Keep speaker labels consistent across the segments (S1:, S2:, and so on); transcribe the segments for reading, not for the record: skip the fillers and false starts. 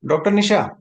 S1: Dr. Nisha,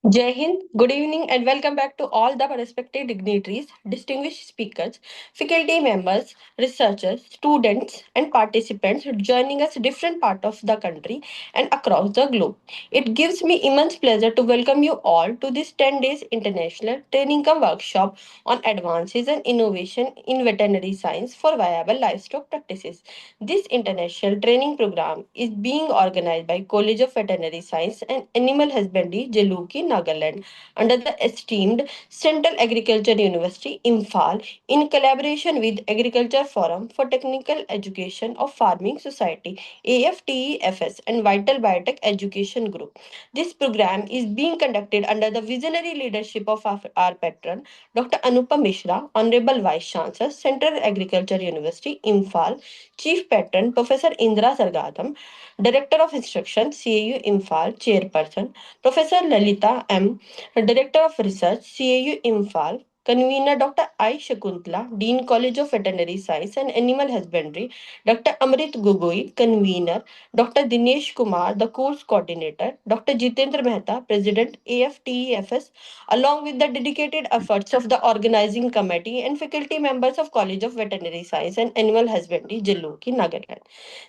S2: Jai Hind, good evening and welcome back to all the respected dignitaries, distinguished speakers, faculty members, researchers, students and participants joining us different part of the country and across the globe. It gives me immense pleasure to welcome you all to this 10 days international training come workshop on advances and innovation in veterinary science for viable livestock practices. This international training program is being organized by College of Veterinary Science and Animal Husbandry, Jalukie, Nagaland, under the esteemed Central Agriculture University, Imphal, in collaboration with Agriculture Forum for Technical Education of Farming Society, AFTEFS, and Vital Biotech Education Group. This program is being conducted under the visionary leadership of our patron, Dr. Anupa Mishra, Honorable Vice Chancellor, Central Agriculture University, Imphal, Chief Patron, Professor Indra Sargadam, Director of Instruction, CAU Imphal, Chairperson, Professor Lalita M., Director of Research, CAU Imphal, Convener Dr. I. Shakuntala, Dean College of Veterinary Science and Animal Husbandry, Dr. Amrit Gogoi, Convener, Dr. Dinesh Kumar, the Course Coordinator, Dr. Jitendra Mehta, President, AFTEFS, along with the dedicated efforts of the organizing committee and faculty members of College of Veterinary Science and Animal Husbandry, Jalukie, Nagaland.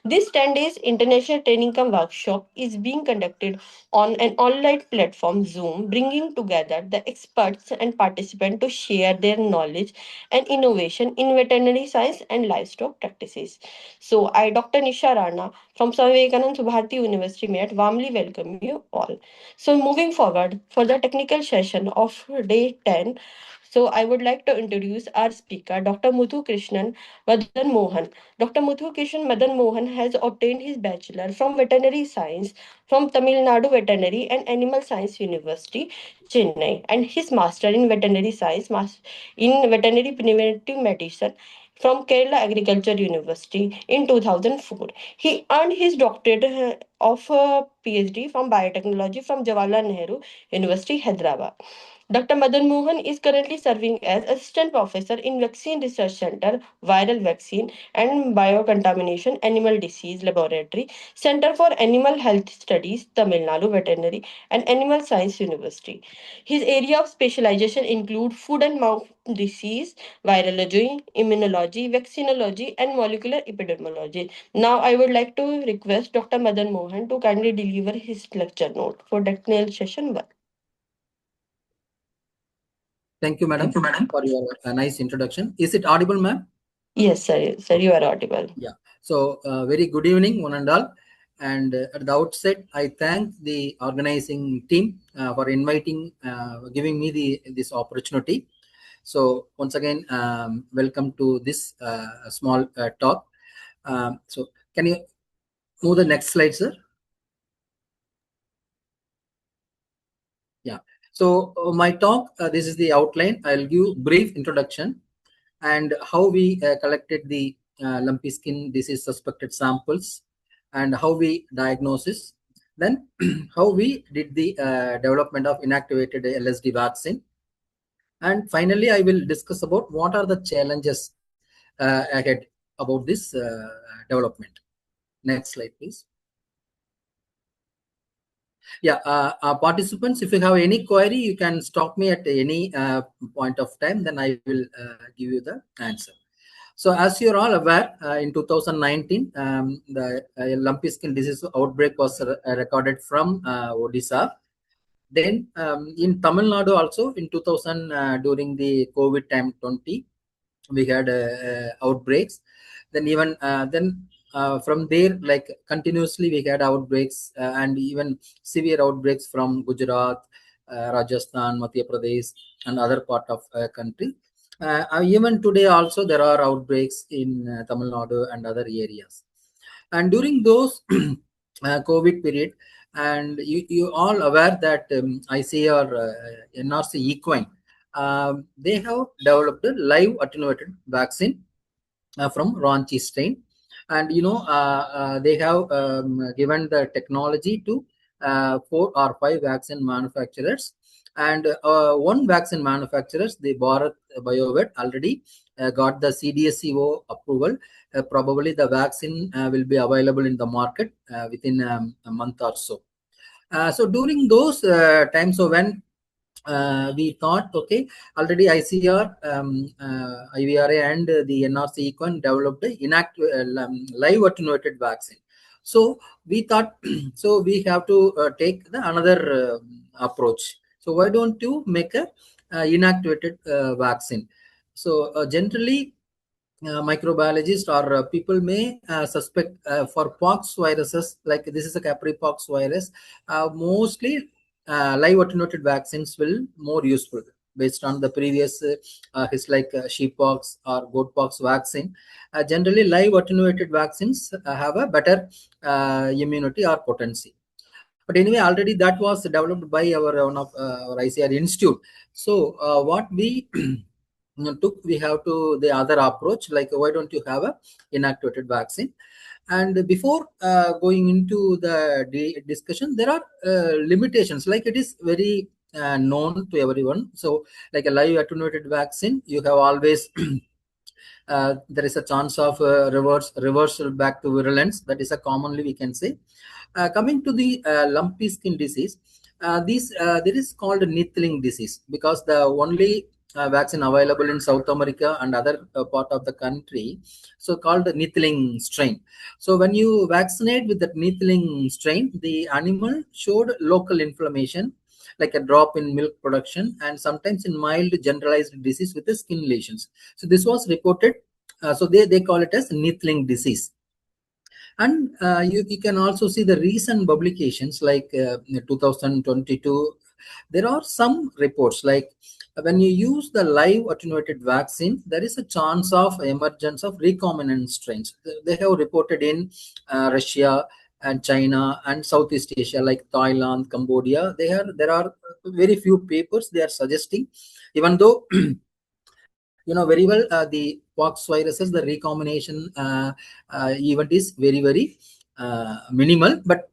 S2: This 10 days international training come workshop is being conducted on an online platform Zoom, bringing together the experts and participants to share their knowledge and innovation in veterinary science and livestock practices. So, I, Dr. Nisha Rana from Swami Vivekanand Subharti University, Met, warmly welcome you all. So, moving forward for the technical session of day 10, so I would like to introduce our speaker, Dr. Muthu Krishnan Madan Mohan. Dr. Muthu Krishnan Madan Mohan has obtained his bachelor from veterinary science from Tamil Nadu Veterinary and Animal Science University, Chennai, and his master in veterinary science, in veterinary preventive medicine from Kerala Agriculture University in 2004. He earned his doctorate of PhD from biotechnology from Jawaharlal Nehru University, Hyderabad. Dr. Madan Mohan is currently serving as Assistant Professor in Vaccine Research Center, Viral Vaccine and Biocontamination Animal Disease Laboratory, Center for Animal Health Studies, Tamil Nadu Veterinary and Animal Science University. His area of specialization include food and mouth disease, virology, immunology, vaccinology, and molecular epidemiology. Now, I would like to request Dr. Madan Mohan to kindly deliver his lecture note for technical session 1.
S3: Thank you, madam, for your nice introduction. Is it audible, ma'am?
S2: Yes, sir. Sir, you are audible.
S3: Yeah. So, very good evening, one and all. And at the outset, I thank the organizing team for inviting, giving me this opportunity. So, once again, welcome to this small talk. So, can you Move the next slide, sir. Yeah. So my talk, this is the outline. I'll give brief introduction and how we collected the lumpy skin disease suspected samples and how we diagnosis. Then how we did the development of inactivated LSD vaccine. And finally, I will discuss about what are the challenges ahead about this development. Next slide, please. Yeah, participants, if you have any query, you can stop me at any point of time, then I will give you the answer. So as you're all aware, in 2019, the lumpy skin disease outbreak was recorded from Odisha. Then in Tamil Nadu also in 2000, during the COVID time 20, we had outbreaks. Then even from there, like continuously we had outbreaks and even severe outbreaks from Gujarat, Rajasthan, Madhya Pradesh, and other part of country. Even today also there are outbreaks in Tamil Nadu and other areas. And during those COVID period, and you all aware that ICR NRC Equine, they have developed a live attenuated vaccine from Ranchi strain, and they have given the technology to 4 or 5 vaccine manufacturers, and one vaccine manufacturers, the Bharat BioTech, already got the CDSCO approval. Probably the vaccine will be available in the market within a month or so. So during those times, so when we thought, okay, already ICR, IVRA, and the NRC Equine developed the live attenuated vaccine. So we thought, so we have to take the another approach. So why don't you make a inactivated vaccine? So generally, microbiologists or people may suspect for pox viruses, like this is a capri pox virus, mostly live attenuated vaccines will more useful based on the previous his like sheep pox or goat pox vaccine. Generally live attenuated vaccines have a better immunity or potency. But anyway, already that was developed by our one of our ICR institute. So what we took, we have to the other approach, like why don't you have a inactivated vaccine? And before going into the discussion, there are limitations, like it is very known to everyone. So like a live attenuated vaccine, you have always there is a chance of reversal back to virulence. That is a commonly we can say. Coming to the lumpy skin disease, this there is called neethling disease, because the only vaccine available in South America and other part of the country, so called neethling strain. So when you vaccinate with that neethling strain, the animal showed local inflammation, like a drop in milk production, and sometimes in mild generalized disease with the skin lesions. So this was reported. So they call it as neethling disease. And you can also see the recent publications, like 2022. There are some reports like when you use the live attenuated vaccine, there is a chance of emergence of recombinant strains. They have reported in Russia and China and Southeast Asia, like Thailand, Cambodia. There are very few papers they are suggesting, even though very well the pox viruses, the recombination event is very minimal, but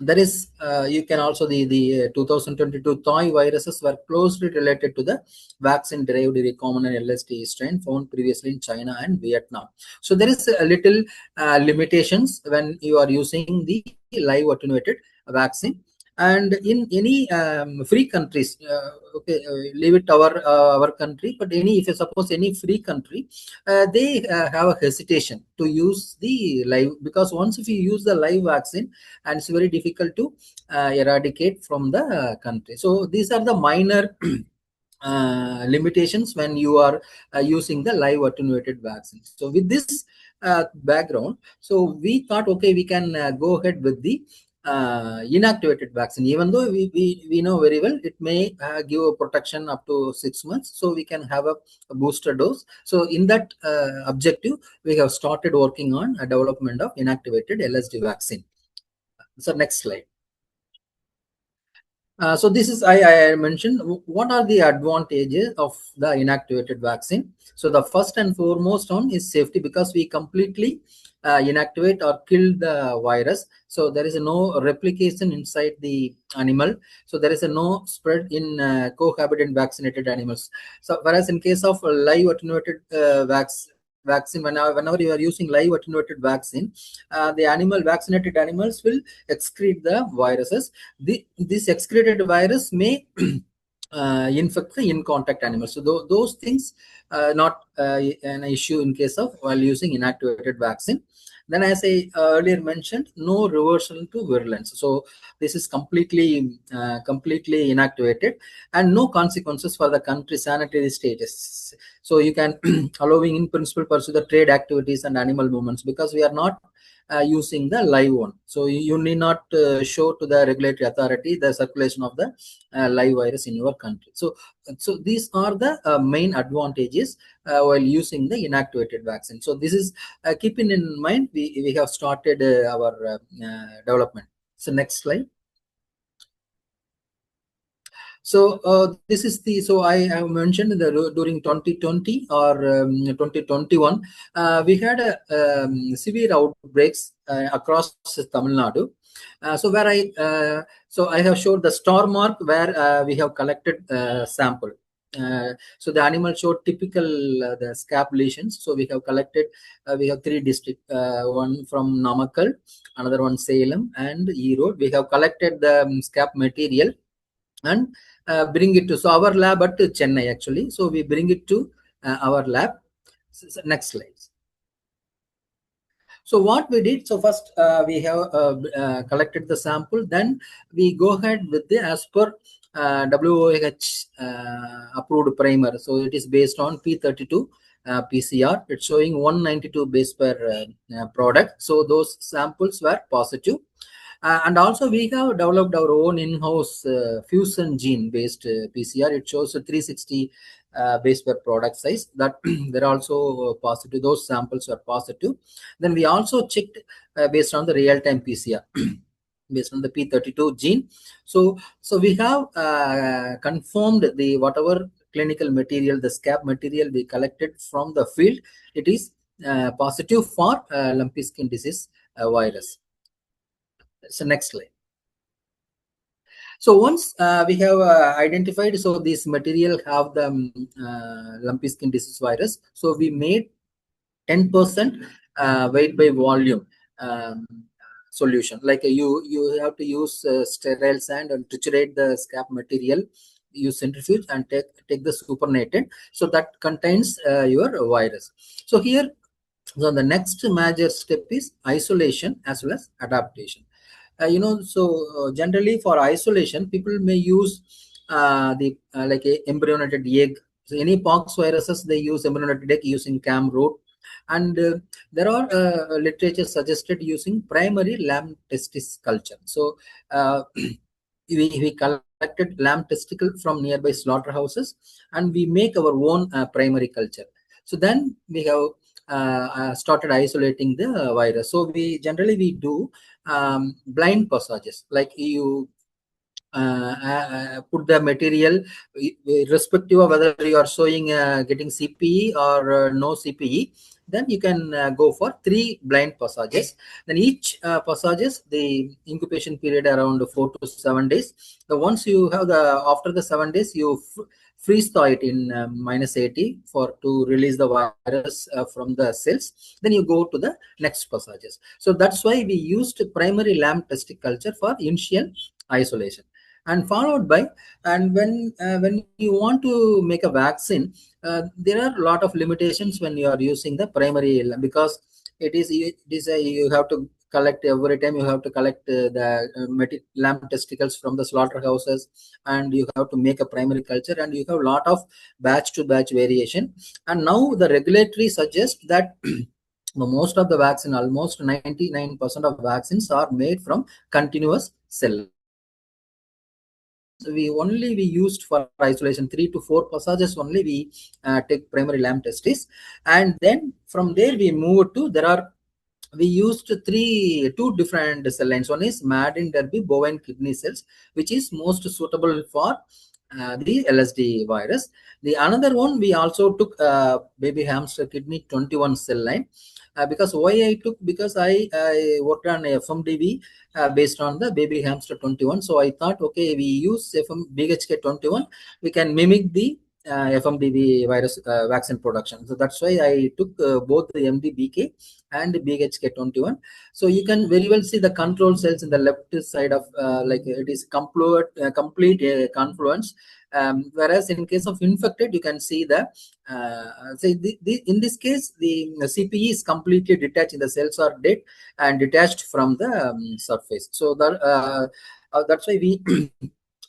S3: there is you can also the 2022 toy viruses were closely related to the vaccine derived recombinant LSD strain found previously in China and Vietnam. So there is a little limitations when you are using the live attenuated vaccine. And in any free countries, okay, leave it our country, but any, if you suppose any free country, they have a hesitation to use the live, because once if you use the live vaccine, and it's very difficult to eradicate from the country. So these are the minor limitations when you are using the live attenuated vaccine. So with this background, so we thought, okay, we can go ahead with the inactivated vaccine. Even though we know very well it may give a protection up to 6 months, so we can have a booster dose. So in that objective, we have started working on a development of inactivated LSD vaccine. So next slide. So this is I mentioned what are the advantages of the inactivated vaccine. So the first and foremost one is safety, because we completely inactivate or kill the virus. So there is no replication inside the animal. So there is no spread in cohabitant vaccinated animals. So whereas in case of live attenuated vaccine, whenever you are using live attenuated vaccine, the animal vaccinated animals will excrete the viruses. This excreted virus may infect the in contact animals. So those things not an issue in case of while using inactivated vaccine. Then, as I earlier mentioned, no reversal to virulence. So this is completely inactivated, and no consequences for the country sanitary status. So you can allowing in principle pursue the trade activities and animal movements, because we are not using the live one. So you need not show to the regulatory authority the circulation of the live virus in your country. So these are the main advantages while using the inactivated vaccine. So this is keeping in mind, we have started our development. So next slide. So this is the, so I have mentioned that during 2020 or 2021, we had severe outbreaks across Tamil Nadu. So I have showed the star mark where we have collected sample. So the animal showed typical the scab lesions. So we have collected, we have 3 districts, one from Namakkal, another one Salem, and Erode. We have collected the scab material and bring it to, so our lab at Chennai actually. So we bring it to our lab. Next slide. So what we did, so first we have collected the sample, then we go ahead with the as per WOH approved primer. So it is based on P32 PCR. It's showing 192 base per product. So those samples were positive. And also we have developed our own in-house fusion gene based PCR. It shows a 360 base per product size, that they're also positive. Those samples were positive. Then we also checked based on the real-time PCR based on the P32 gene. So we have confirmed the whatever clinical material, the scab material we collected from the field, it is positive for lumpy skin disease virus. So next slide. So once we have identified, so this material have the lumpy skin disease virus. So we made 10% weight by volume solution. Like you have to use sterile sand and triturate the scab material, use centrifuge and take the supernatant. So that contains your virus. So here, so the next major step is isolation as well as adaptation. Generally for isolation, people may use the like a embryonated egg. So any pox viruses, they use embryonated egg using cam route. And there are literature suggested using primary lamb testis culture. So we collected lamb testicle from nearby slaughterhouses, and we make our own primary culture. So then we have started isolating the virus. So we generally we do blind passages, like you put the material irrespective of whether you are showing getting CPE or no CPE. Then you can go for 3 blind passages. Then each passages, the incubation period around 4 to 7 days. The once you have the, after the 7 days, you freeze thaw it in -80 for to release the virus from the cells. Then you go to the next passages. So that's why we used primary lamb testicle culture for initial isolation, and followed by, and when you want to make a vaccine, there are a lot of limitations when you are using the primary, because you have to collect every time, you have to collect the lamb testicles from the slaughterhouses, and you have to make a primary culture, and you have a lot of batch to batch variation. And now the regulatory suggests that Most of the vaccine, almost 99% of vaccines are made from continuous cell lines. We used for isolation 3 to 4 passages only. We take primary lamb testis, and then from there we move to we used two different cell lines. One is Madden Derby bovine kidney cells, which is most suitable for the LSD virus. The another one we also took baby hamster kidney 21 cell line. Because why I took, because I worked on FMDV based on the baby hamster 21. So I thought, okay, we use BHK 21, we can mimic the FMDV virus vaccine production. So that's why I took both the MDBK and BHK21. So you can very well see the control cells in the left side of like it is complete confluence. Whereas in case of infected, you can see say in this case the CPE is completely detached. The cells are dead and detached from the surface. So that's why we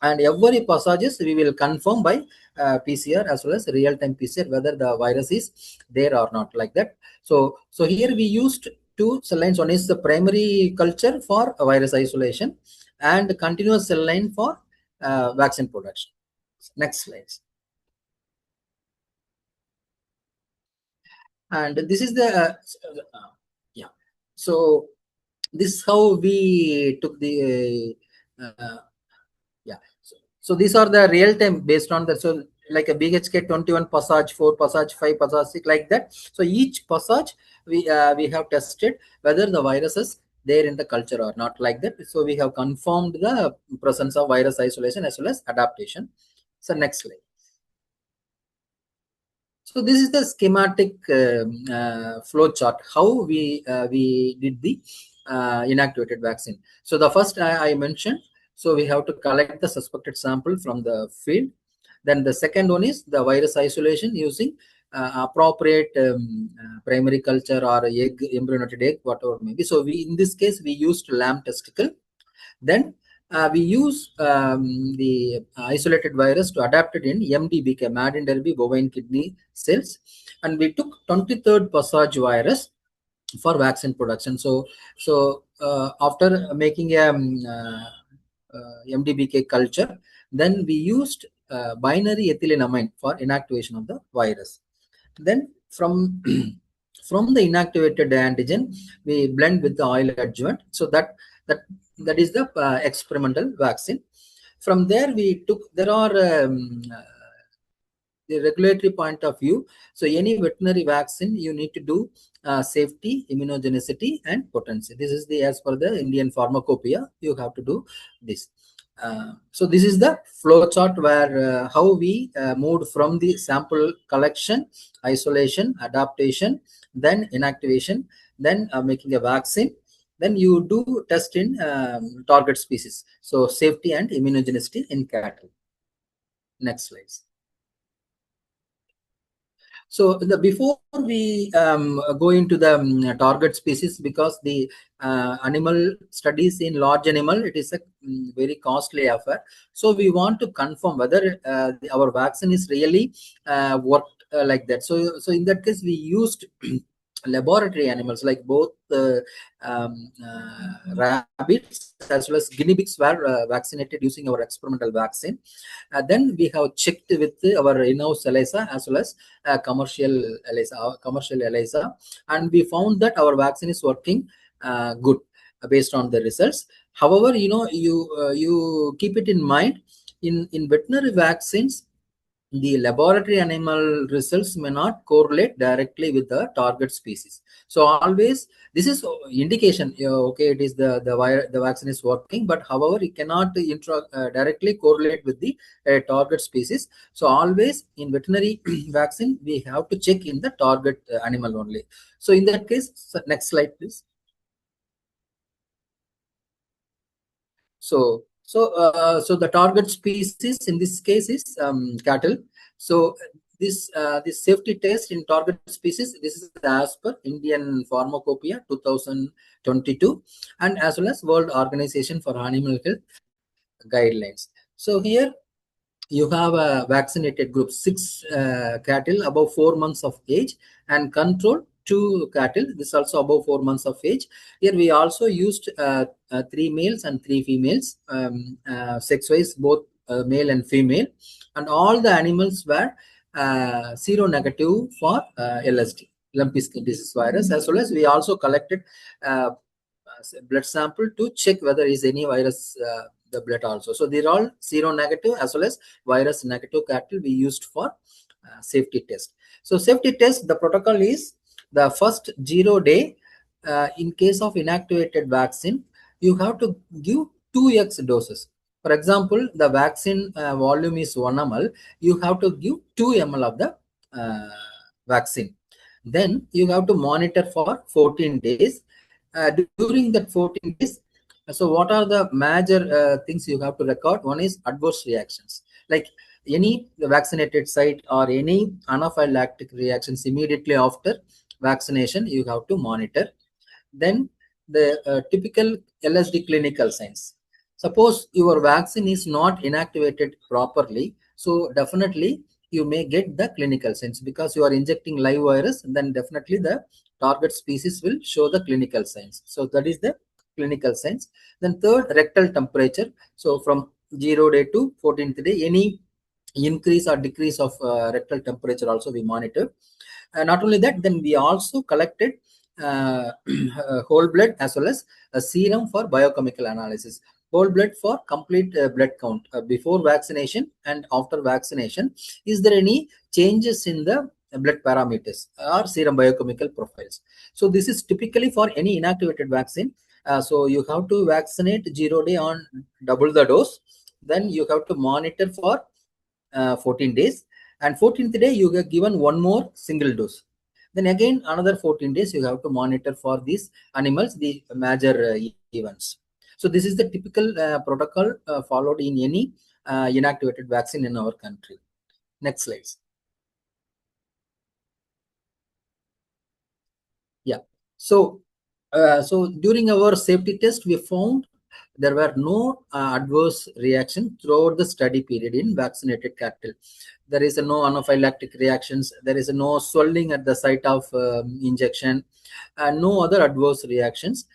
S3: and every passages we will confirm by PCR as well as real-time PCR whether the virus is there or not, like that. So here we used two cell lines. One is the primary culture for virus isolation and continuous cell line for vaccine production. Next slide. And this is the yeah. So this is how we took the yeah. So these are the real time based on the, so like a BHK 21 passage, 4 passage, 5 passage, 6, like that. So each passage we have tested whether the virus is there in the culture or not, like that. So we have confirmed the presence of virus isolation as well as adaptation. So next slide. So this is the schematic flow chart how we did the inactivated vaccine. So the first I mentioned, so we have to collect the suspected sample from the field. Then the second one is the virus isolation using appropriate primary culture or egg, embryonated egg, whatever maybe. So we, in this case, we used lamb testicle. Then we use the isolated virus to adapt it in MDBK, Madden Derby bovine kidney cells, and we took 23rd passage virus for vaccine production. So after making a MDBK culture, then we used binary ethylenamine for inactivation of the virus. Then from from the inactivated antigen, we blend with the oil adjuvant. So that that is the experimental vaccine. From there, we took, there are the regulatory point of view. So any veterinary vaccine, you need to do safety, immunogenicity, and potency. This is the, as per the Indian pharmacopoeia, you have to do this. So this is the flow chart where how we moved from the sample collection, isolation, adaptation, then inactivation, then making a vaccine. Then you do test in target species. So safety and immunogenicity in cattle. Next slide. So before we go into the target species, because the animal studies in large animal, it is a very costly affair. So we want to confirm whether our vaccine is really worked like that. So in that case, we used laboratory animals like both rabbits as well as guinea pigs were vaccinated using our experimental vaccine. Then we have checked with our in-house ELISA as well as commercial ELISA, and we found that our vaccine is working good based on the results. However, you keep it in mind, in veterinary vaccines, the laboratory animal results may not correlate directly with the target species. So always this is indication, okay, it is the vaccine is working, but however it cannot directly correlate with the target species. So always in veterinary vaccine we have to check in the target animal only. So in that case, so next slide please. So the target species in this case is cattle. So this safety test in target species, this is as per Indian Pharmacopoeia 2022 and as well as World Organization for Animal Health guidelines. So here you have a vaccinated group, 6 cattle above 4 months of age, and control two cattle. This also above 4 months of age. Here we also used three males and three females, sex-wise both male and female, and all the animals were seronegative for LSD, lumpy skin disease virus, as well as we also collected blood sample to check whether is any virus the blood also. So they're all seronegative as well as virus negative cattle we used for safety test. So safety test, the protocol is the first 0 day, in case of inactivated vaccine, you have to give 2x doses. For example, the vaccine volume is 1 ml, you have to give 2 ml of the vaccine. Then you have to monitor for 14 days. During that 14 days, so what are the major things you have to record? One is adverse reactions, like any vaccinated site or any anaphylactic reactions immediately after vaccination, you have to monitor. Then the typical LSD clinical signs. Suppose your vaccine is not inactivated properly, so definitely you may get the clinical signs because you are injecting live virus, then definitely the target species will show the clinical signs. So that is the clinical signs. Then third, rectal temperature. So from 0 day to 14th day, any increase or decrease of rectal temperature also we monitor. Not only that, then we also collected whole blood as well as a serum for biochemical analysis. Whole blood for complete blood count before vaccination and after vaccination. Is there any changes in the blood parameters or serum biochemical profiles? So this is typically for any inactivated vaccine. So you have to vaccinate 0 day on double the dose. Then you have to monitor for 14 days, and 14th day you get given one more single dose. Then again another 14 days you have to monitor for these animals, the major events. So this is the typical protocol followed in any inactivated vaccine in our country. Next slides. Yeah. So during our safety test, we found there were no adverse reaction throughout the study period in vaccinated cattle. There is no anaphylactic reactions. There is no swelling at the site of injection, and no other adverse reactions.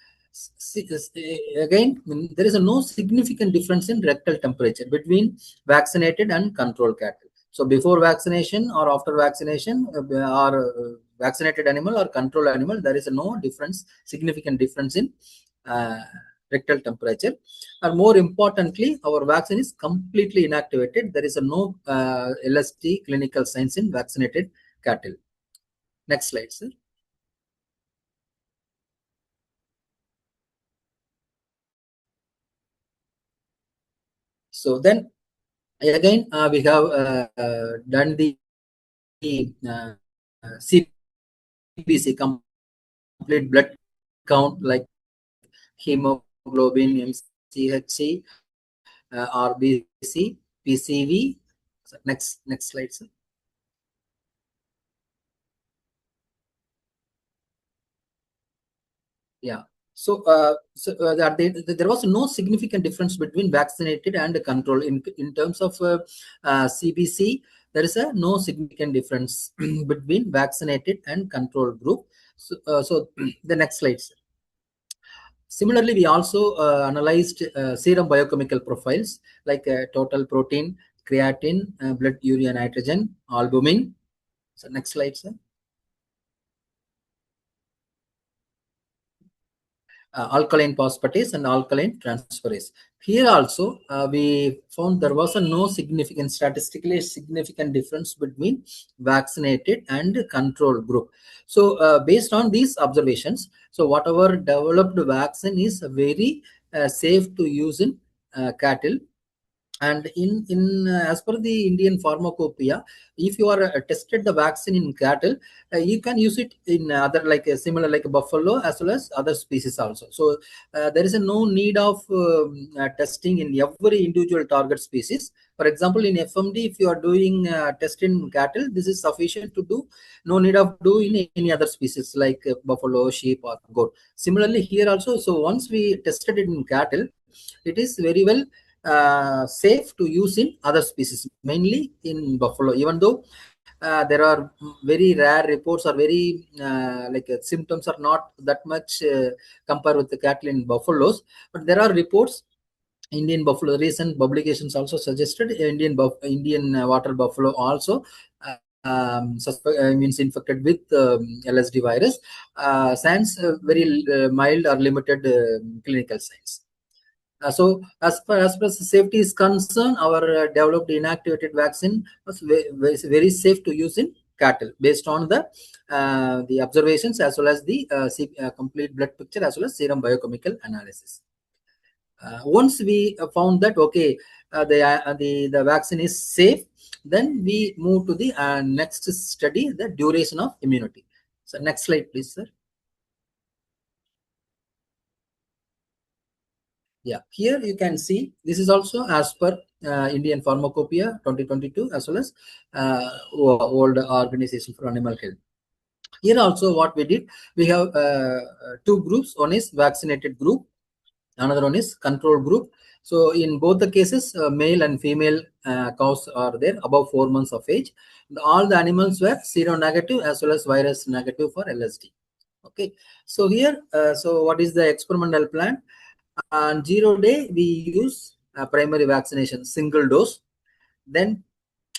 S3: Again, there is no significant difference in rectal temperature between vaccinated and control cattle. So before vaccination or after vaccination, or vaccinated animal or control animal, there is no difference, significant difference in uh, rectal temperature. And more importantly, our vaccine is completely inactivated. There is no LST clinical signs in vaccinated cattle. Next slide, sir. So then again, we have done the CBC, complete blood count, like hemoglobin, MCHC, RBC, PCV. So next slide, sir. Yeah. There was no significant difference between vaccinated and control in terms of CBC. There is no significant difference between vaccinated and control group. So the next slide, sir. Similarly, we also analyzed serum biochemical profiles like total protein, creatine, blood urea nitrogen, albumin. So next slide, sir. Alkaline phosphatase and alkaline transferase. Here also, we found there was no significant, statistically significant difference between vaccinated and control group. So based on these observations, so whatever developed vaccine is very safe to use in cattle. And in as per the Indian pharmacopoeia, if you are tested the vaccine in cattle, you can use it in other, like similar like buffalo as well as other species also. So there is no need of testing in every individual target species. For example, in FMD, if you are doing test in cattle, this is sufficient to do. No need of do in any other species like buffalo, sheep, or goat. Similarly here also, so once we tested it in cattle, it is very well safe to use in other species, mainly in buffalo. Even though there are very rare reports, or very symptoms are not that much compared with the cattle in buffaloes, but there are reports. Indian buffalo, recent publications also suggested Indian water buffalo also means infected with LSD virus. Signs very mild or limited clinical signs. So as far as safety is concerned, our developed inactivated vaccine was very safe to use in cattle, based on the observations, as well as the complete blood picture, as well as serum biochemical analysis. Once we found that okay, the vaccine is safe, then we move to the next study, the duration of immunity. So next slide, please, sir. Yeah, here you can see this is also as per Indian Pharmacopoeia 2022, as well as World Organization for Animal Health. Here also what we did, we have two groups. One is vaccinated group, another one is control group. So in both the cases, male and female cows are there above 4 months of age. All the animals were seronegative as well as virus negative for LSD. Okay, so here, so what is the experimental plan? On 0 day, we use primary vaccination, single dose. Then,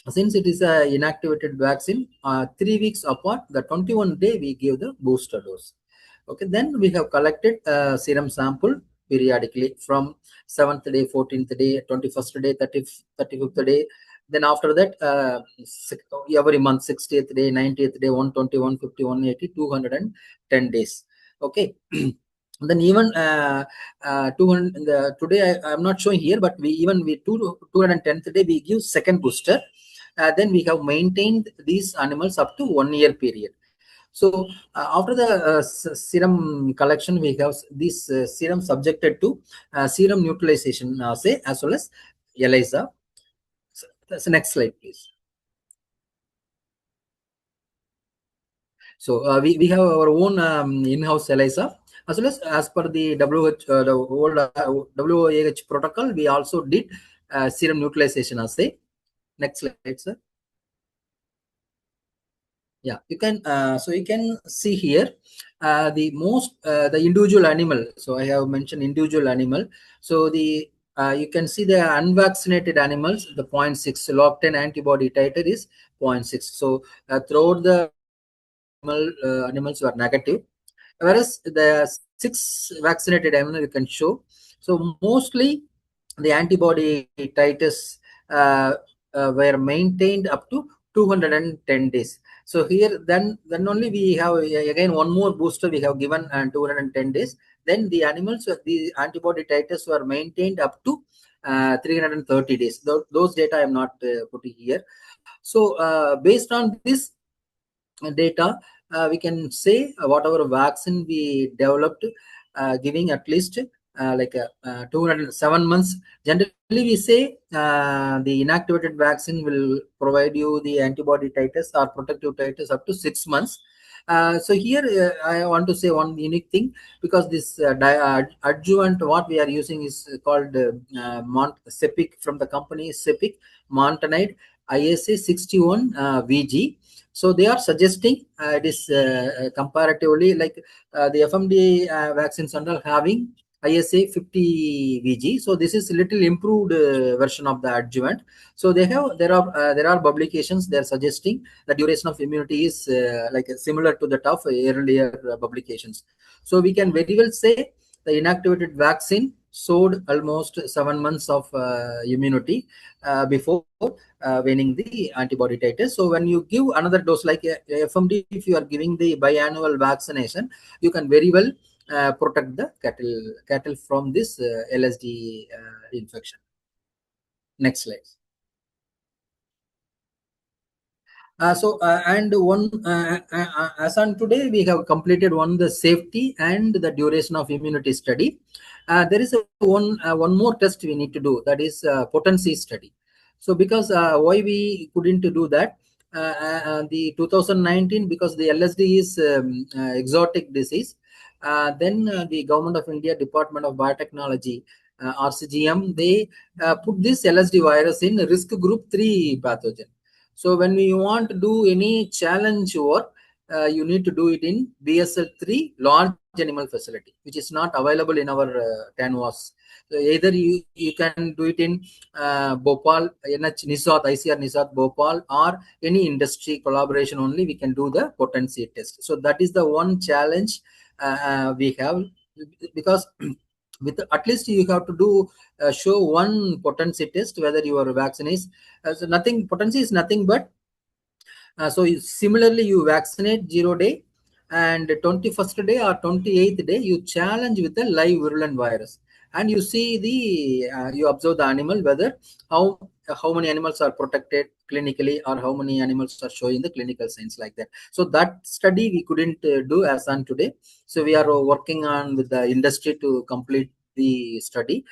S3: since it is a inactivated vaccine, 3 weeks apart, the 21 day, we give the booster dose. Okay, then we have collected serum sample periodically from 7th day, 14th day, 21st day, 35th day. Then after that, every month, 60th day, 90th day, 120, 150, 180, 210 days. Okay. Then even 200 today I am not showing here, but we 210th day we give second booster. Then we have maintained these animals up to 1 year period. So after the serum collection, we have this serum subjected to serum neutralization assay, as well as ELISA. So next slide, please. So we have our own in-house ELISA, as well as per the the old WOAH protocol, we also did serum neutralization assay. Next slide, sir. Yeah, you can so you can see here the individual animal. So I have mentioned individual animal. So the you can see the unvaccinated animals, the 0.6 log 10 antibody titer is 0.6. So throughout the animals were negative, whereas the 6 vaccinated animal you can show. So mostly the antibody titers were maintained up to 210 days. So here then only we have again one more booster we have given, and 210 days. Then the animals, the antibody titers were maintained up to 330 days. Those data I am not putting here. So based on this data, we can say whatever vaccine we developed, giving at least 207 months. Generally, we say the inactivated vaccine will provide you the antibody titers or protective titers up to 6 months. So here I want to say one unique thing, because this adjuvant what we are using is called Cepic, from the company Cepic Montanide ISA 61 VG. So they are suggesting it is comparatively like the FMD vaccines and all having ISA 50 VG. So this is a little improved version of the adjuvant. So there are publications they are suggesting the duration of immunity is similar to that of earlier publications. So we can very well say the inactivated vaccine showed almost 7 months of immunity before waning the antibody titers. So when you give another dose like FMD, if you are giving the biannual vaccination, you can very well protect the cattle from this LSD infection. Next slide. And one as on today, we have completed the safety and the duration of immunity study. There is one more test we need to do, that is potency study. So because why we couldn't do that, the 2019, because the LSD is exotic disease. Then the Government of India Department of Biotechnology, RCGM, they put this LSD virus in risk group 3 pathogen. So when you want to do any challenge work, you need to do it in BSL-3 large animal facility, which is not available in our canvas. So either you can do it in Bhopal, NH Nisat, ICR Nisat Bhopal, or any industry collaboration only we can do the potency test. So that is the one challenge we have, because with at least you have to do show one potency test whether your vaccine is so nothing. Potency is nothing but similarly you vaccinate 0 day, and 21st day or 28th day you challenge with a live virulent virus, and you see the you observe the animal whether how many animals are protected clinically, or how many animals are showing the clinical signs like that. So that study we couldn't do as on today. So we are working on with the industry to complete the study.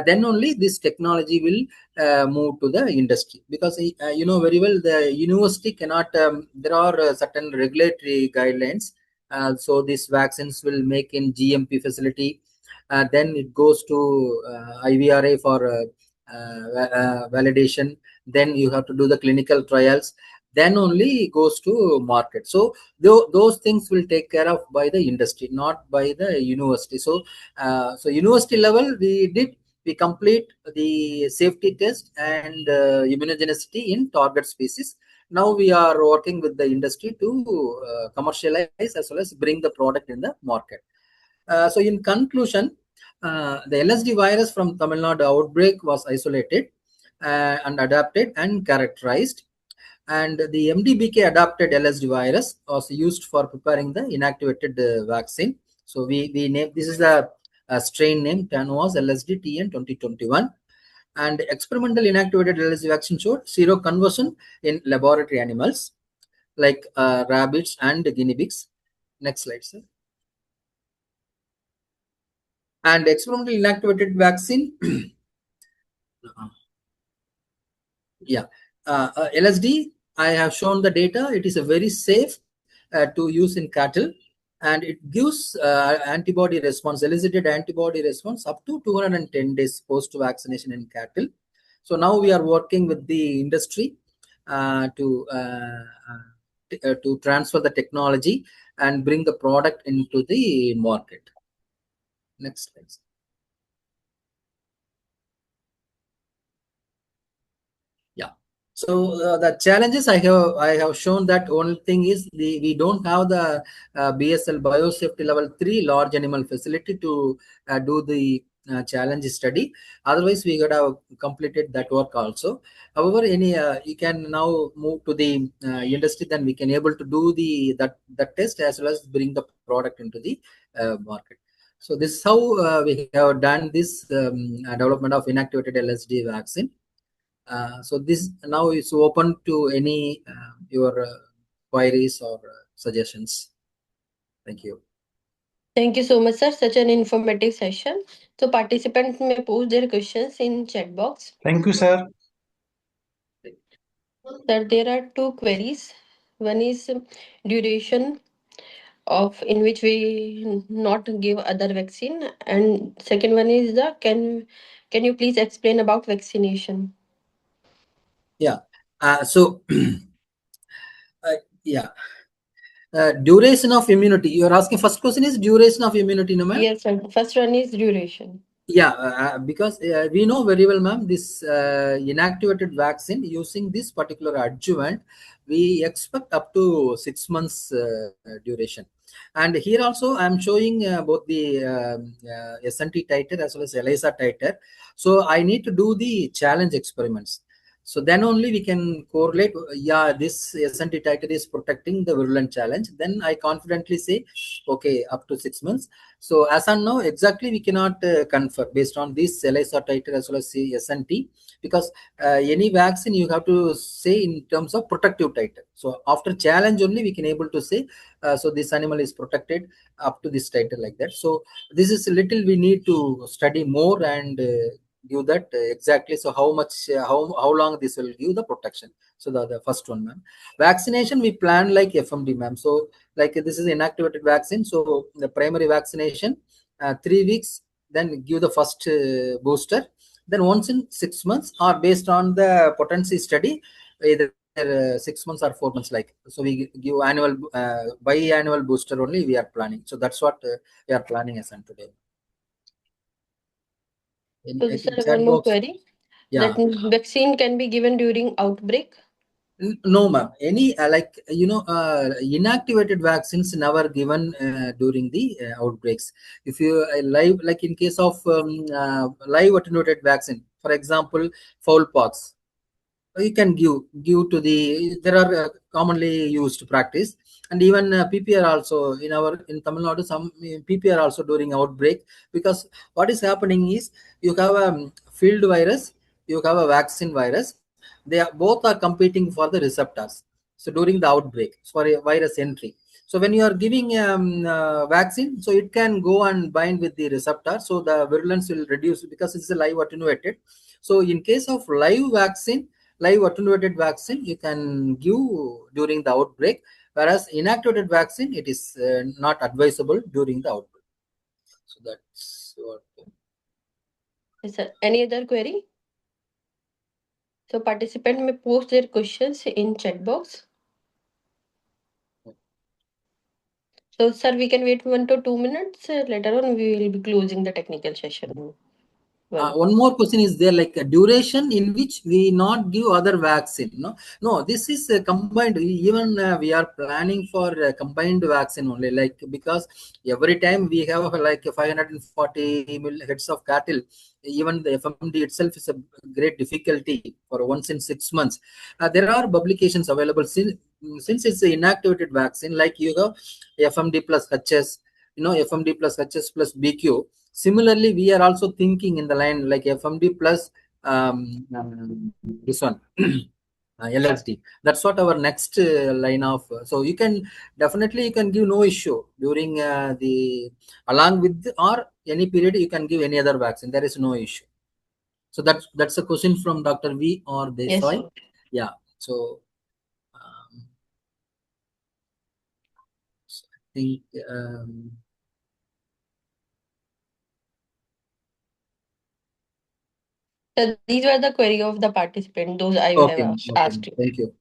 S3: Then only this technology will move to the industry, because you know very well the university cannot there are certain regulatory guidelines. So these vaccines will make in GMP facility, then it goes to IVRA for validation, then you have to do the clinical trials, then only it goes to market. So those things will take care of by the industry, not by the university. So so university level we complete the safety test and immunogenicity in target species. Now we are working with the industry to commercialize as well as bring the product in the market. So in conclusion, the LSD virus from Tamil Nadu outbreak was isolated and adapted and characterized, and the MDBK adapted LSD virus was used for preparing the inactivated vaccine. So we name this is a strain name Tanwas LSD TN 2021, and experimental inactivated LSD vaccine showed zero conversion in laboratory animals like rabbits and guinea pigs. Next slide, sir. And experimental inactivated vaccine, yeah, LSD. I have shown the data. It is a very safe to use in cattle, and it gives antibody response, elicited antibody response up to 210 days post vaccination in cattle. So now we are working with the industry to transfer the technology and bring the product into the market. Next slide. Yeah. So the challenges I have shown that one thing is we don't have the BSL biosafety level 3 large animal facility to do the challenge study. Otherwise, we could have completed that work also. However, any you can now move to the industry, then we can able to do that test as well as bring the product into the market. So this is how we have done this development of inactivated LSD vaccine. So this now is open to any your queries or suggestions. Thank you.
S2: Thank you so much, sir. Such an informative session. So participants may post their questions in chat box.
S1: Thank you, sir.
S2: Sir, there are two queries. One is duration of in which we not give other vaccine, and second one is the can you please explain about vaccination?
S3: Yeah. So yeah. Duration of immunity. You are asking. First question is duration of immunity, no, ma'am?
S2: Yes, sir. First one is duration.
S3: Yeah, because we know very well, ma'am, this inactivated vaccine using this particular adjuvant, we expect up to 6 months duration. And here also, I'm showing both the SNT titer as well as ELISA titer. So I need to do the challenge experiments. So then only we can correlate, yeah, this SNT titer is protecting the virulent challenge. Then I confidently say, okay, up to 6 months. So as on now, exactly we cannot confer based on this ELISA titer as well as SNT, because any vaccine you have to say in terms of protective titer. So after challenge only we can able to say, so this animal is protected up to this titer like that. So this is a little we need to study more and give that exactly. So how much, how long this will give the protection. So the first one, ma'am. Vaccination we plan like FMD, ma'am. So like this is inactivated vaccine. So the primary vaccination, 3 weeks, then give the first booster. Then once in 6 months, or based on the potency study, either 6 months or 4 months, like, so we give annual biannual booster only we are planning. So that's what we are planning as on today.
S2: So,
S3: I
S2: sir,
S3: think chat
S2: one more
S3: box.
S2: query. That
S3: Yeah.
S2: vaccine can be given during outbreak.
S3: No, ma'am. Any inactivated vaccines never given during the outbreaks. If you live, like in case of live attenuated vaccine, for example, fowl pox, you can give to the, there are commonly used practice. And even PPR also in our, in Tamil Nadu, some PPR also during outbreak. Because what is happening is, you have a field virus, you have a vaccine virus, they are both are competing for the receptors. So during the outbreak, for a virus entry, so when you are giving vaccine, so it can go and bind with the receptor, so the virulence will reduce because it's a live attenuated. So in case of live attenuated vaccine, you can give during the outbreak, whereas inactivated vaccine, it is not advisable during the outbreak. So that's what.
S2: Yes, sir. Any other query? So, participant may post their questions in chat box. So, sir, we can wait 1 to 2 minutes. Later on, we will be closing the technical session. Well,
S3: One more question is there, like a duration in which we not give other vaccine. No, this is combined. Even we are planning for combined vaccine only, like, because every time we have like 540 heads of cattle, even the FMD itself is a great difficulty for once in 6 months. There are publications available, since it's an inactivated vaccine, like you have FMD plus HS, FMD plus HS plus BQ. Similarly, we are also thinking in the line like FMD plus this one, LSD. That's what our next line of. So you can definitely, you can give no issue during the, along with or any period, you can give any other vaccine. There is no issue. So that's a question from Dr. V or
S2: yes,
S3: Desai.
S2: sir.
S3: Yeah. So I think.
S2: So, these were the query of the participant, those I have
S3: Okay, okay,
S2: asked you.
S3: thank you.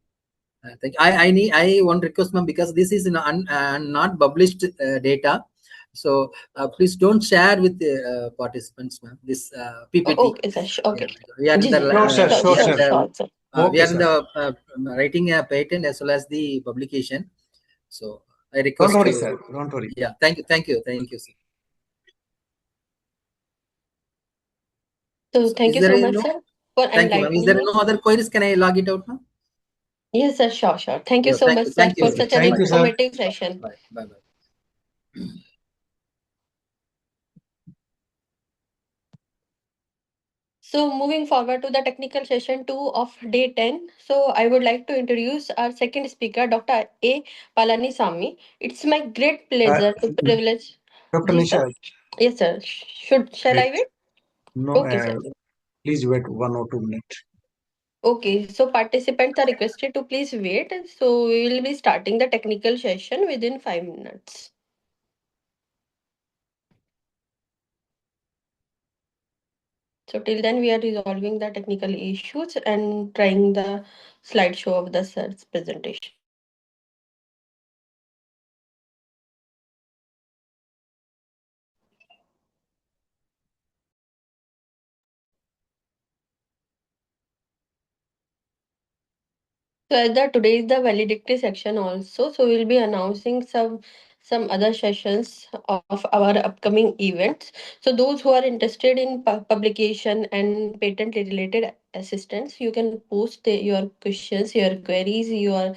S3: I want request, ma'am, because this is not published data. So please don't share with the participants, ma'am, this PPT.
S2: Okay, sir.
S3: Yeah,
S2: Okay.
S3: we are in
S2: Ji,
S3: the
S2: ji.
S1: Sure, sir.
S2: Sure,
S1: Sure, sir.
S2: sure, sir.
S3: we
S1: Okay,
S3: are in
S1: sir.
S3: the writing a patent as well as the publication. So I
S1: Don't
S3: request
S1: worry,
S3: you.
S1: sir. Don't worry.
S3: Yeah, thank you, sir.
S2: So,
S3: So
S2: thank
S3: is
S2: you
S3: there
S2: so
S3: any
S2: much,
S3: no?
S2: sir, for
S3: Thank you, ma'am. Is there
S2: enlightening
S3: no
S2: us.
S3: other queries? Can I log it out now?
S2: Yes, sir. Sure, sure. Thank you
S3: Yeah,
S2: so much, sir,
S3: thank you,
S2: for
S3: sir.
S2: such an
S1: Thank
S3: Bye,
S1: you, sir.
S2: informative session.
S3: bye, bye, bye.
S2: So, moving forward to the technical session 2 of day 10. So, I would like to introduce our second speaker, Dr. A. Palanisamy. It's my great
S1: Uh,
S2: pleasure to privilege.
S1: Dr.
S2: Ji, sir.
S1: Nisha,
S2: Yes, sir. Shall
S1: wait.
S2: I wait?
S1: No,
S2: Okay, sir.
S1: please wait 1 or 2 minutes.
S2: Okay, so participants are requested to please wait. So, we will be starting the technical session within 5 minutes. So, till then, we are resolving the technical issues and trying the slideshow of the sir's presentation. So as the today is the valedictory section also, so we'll be announcing some other sessions of our upcoming events. So those who are interested in publication and patent related assistance, you can post your questions, your queries, your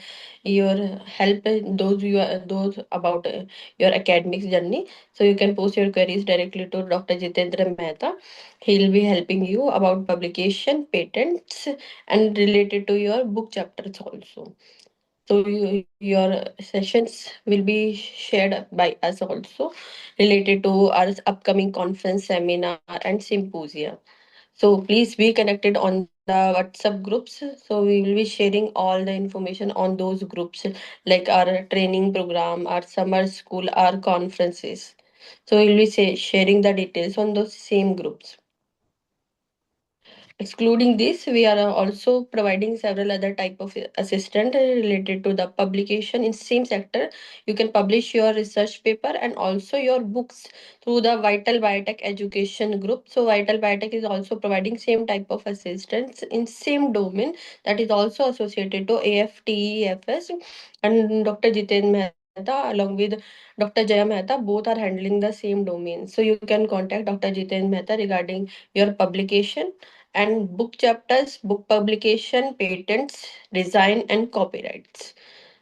S2: help, those about your academic journey. So you can post your queries directly to Dr. Jitendra Mehta. He'll be helping you about publication, patents, and related to your book chapters also. So your sessions will be shared by us also related to our upcoming conference, seminar, and symposia. So please be connected on the WhatsApp groups. So we will be sharing all the information on those groups, like our training program, our summer school, our conferences. So we'll be sharing the details on those same groups. Excluding this, we are also providing several other type of assistant related to the publication in same sector. You can publish your research paper and also your books through the Vital Biotech Education Group. So Vital Biotech is also providing same type of assistance in same domain that is also associated to AFTEFS, and Dr. Jiten Mehta along with Dr. Jaya Mehta both are handling the same domain. So you can contact Dr. Jiten Mehta regarding your publication and book chapters, book publication, patents, design, and copyrights.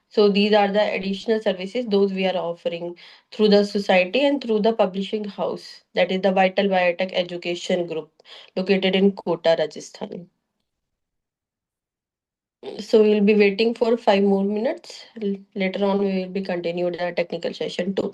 S2: So these are the additional services those we are offering through the society and through the publishing house, that is the Vital Biotech Education Group located in Kota, Rajasthan. So we'll be waiting for 5 more minutes. Later on, we will be continued the technical session too.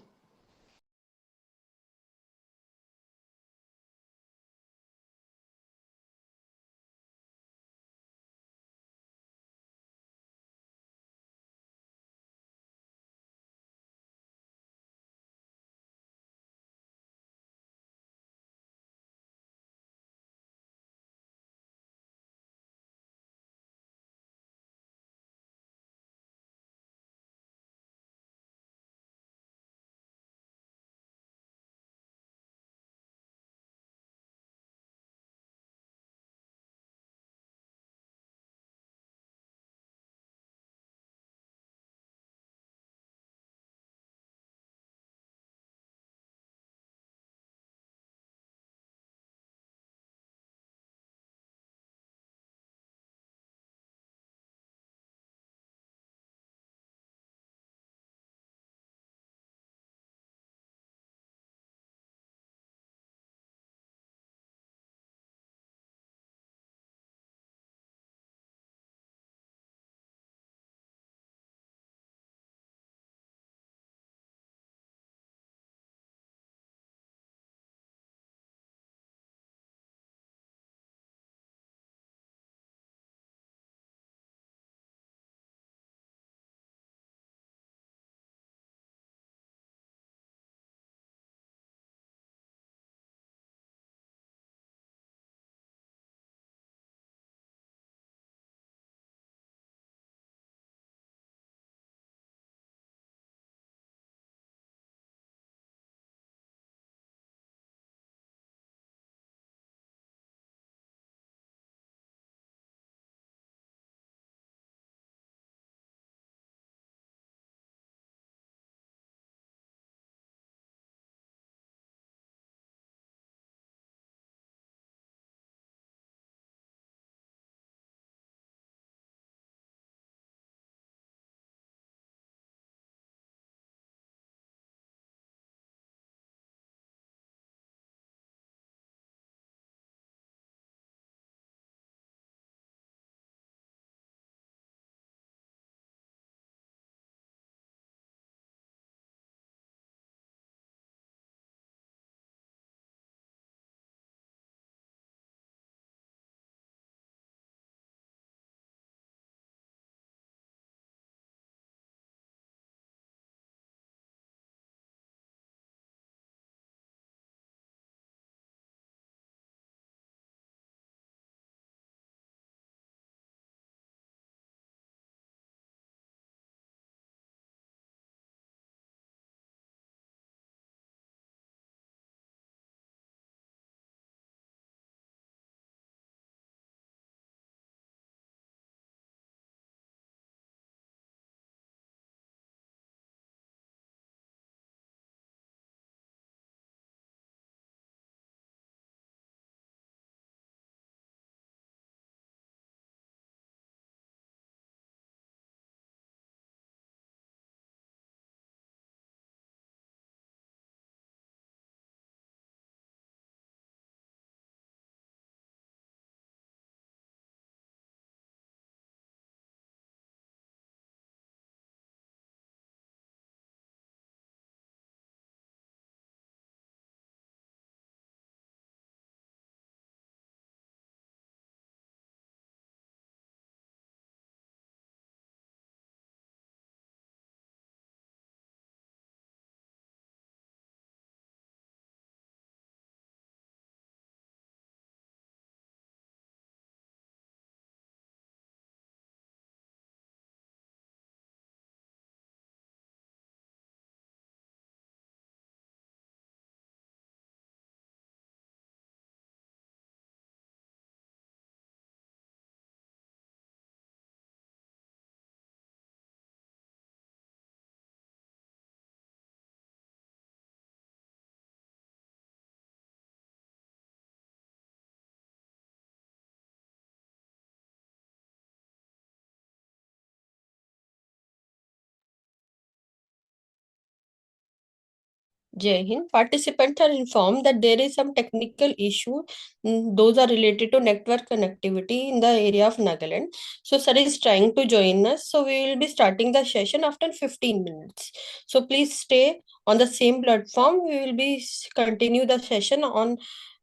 S2: Jai Hind. Participants are informed that there is some technical issue. Those are related to network connectivity in the area of Nagaland. So, sir is trying to join us. So, we will be starting the session after 15 minutes. So, please stay on the same platform. We will be continue the session on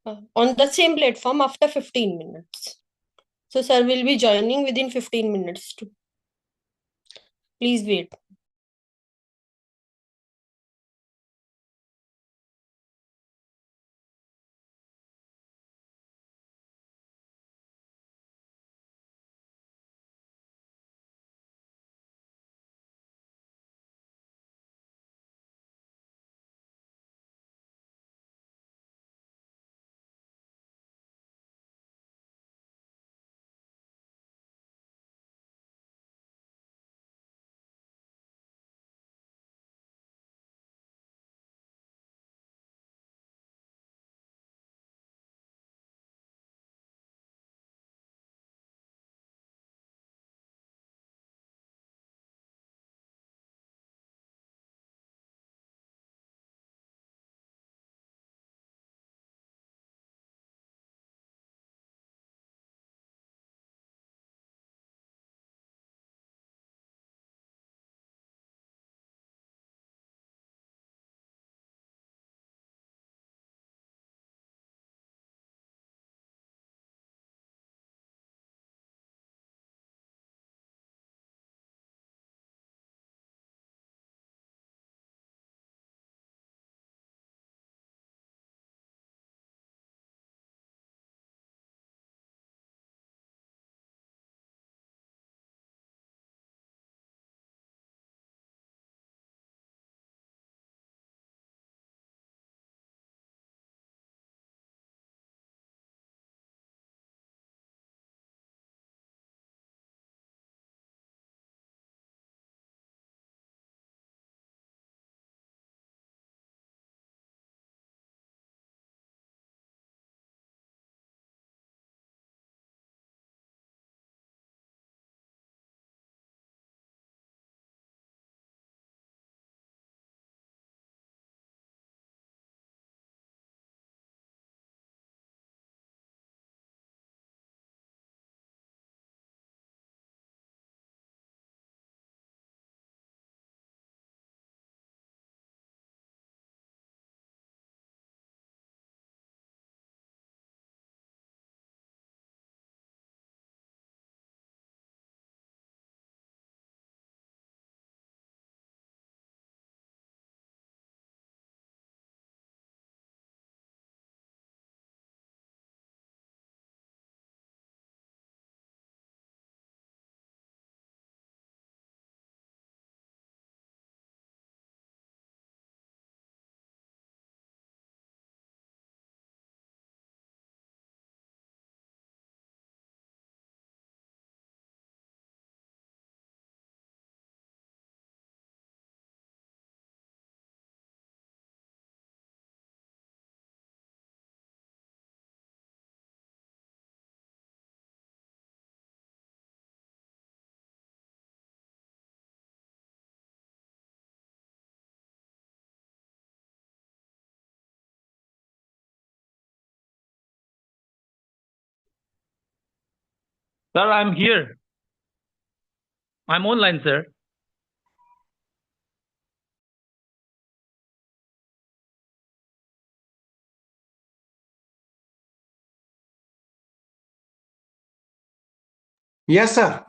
S2: the same platform after 15 minutes. So, sir will be joining within 15 minutes. Please wait.
S4: Sir, I'm here. I'm online, sir.
S1: Yes, sir.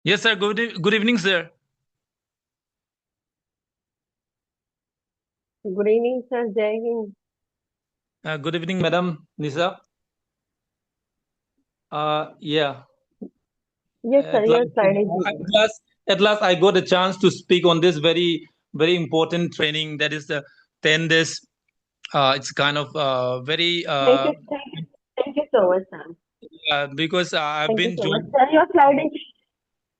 S4: Yes, sir. Good evening, sir.
S2: Good evening, sir. Jai Hind.
S4: Good evening, Madam Nisa. Yeah.
S2: Yes, sir.
S4: At
S2: Your
S4: last,
S2: slide is
S4: at last, I got a chance to speak on this very, very important training. That is the 10 days. It's kind of very.
S2: Thank you. so much, Sam.
S4: because I've
S2: Thank you
S4: been
S2: so much.
S4: joined.
S2: Sir, your slide is,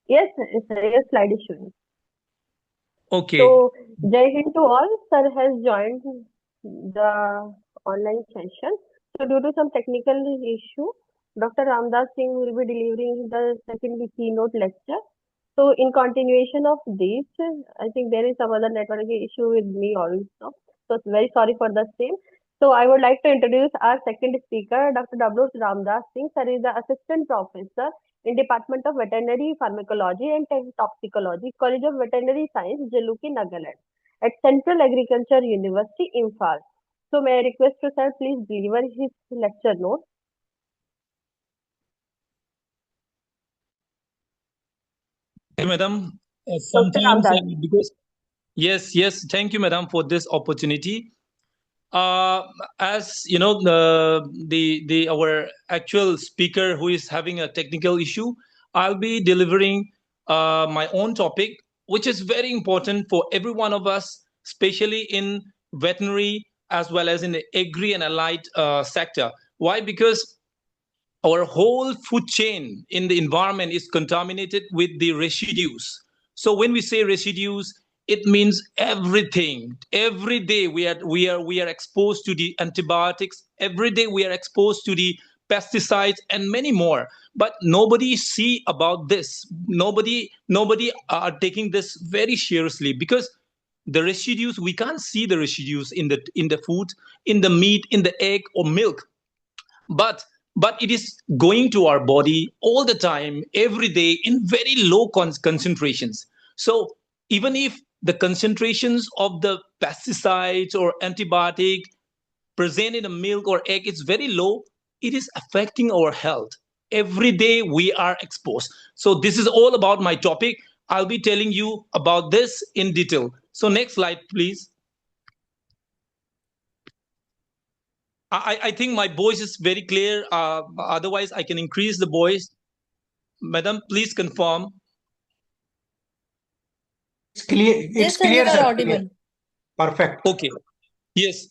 S2: yes, sir, your slide is showing.
S4: Okay.
S2: So, Jai Hind to all. Sir has joined the online session. So, due to some technical issue, Dr. Ramdas Singh will be delivering the second keynote lecture. So, in continuation of this, I think there is some other network issue with me also. So, very sorry for the same. So, I would like to introduce our second speaker, Dr. W. Ramdas Singh. Sir is the assistant professor in Department of Veterinary Pharmacology and Toxicology, College of Veterinary Science, Jalukie, Nagaland, at Central Agriculture University, Imphal. So, may I request to sir please deliver his lecture note.
S4: Thank you, madam.
S2: Dr.
S4: Sometimes,
S2: Ramdas.
S4: because yes, thank you, madam, for this opportunity. Uh, as you know, the our actual speaker who is having a technical issue, I'll be delivering my own topic, which is very important for every one of us, especially in veterinary as well as in the agri and allied sector. Why? Because our whole food chain in the environment is contaminated with the residues. So when we say residues, it means everything. Every day we are exposed to the antibiotics. Every day we are exposed to the pesticides and many more. But nobody see about this. Nobody are taking this very seriously, because the residues, we can't see the residues in the food, in the meat, in the egg or milk, but it is going to our body all the time, every day, in very low concentrations. So even if the concentrations of the pesticides or antibiotic present in a milk or egg is very low, it is affecting our health. Every day we are exposed. So this is all about my topic. I'll be telling you about this in detail. So next slide, please. I think my voice is very clear. Otherwise, I can increase the voice. Madam, please confirm.
S1: It's clear.
S2: Yes,
S1: It's
S2: sir, you
S1: clear,
S2: are
S1: sir. Clear.
S2: audible.
S1: Perfect.
S4: Okay. Yes.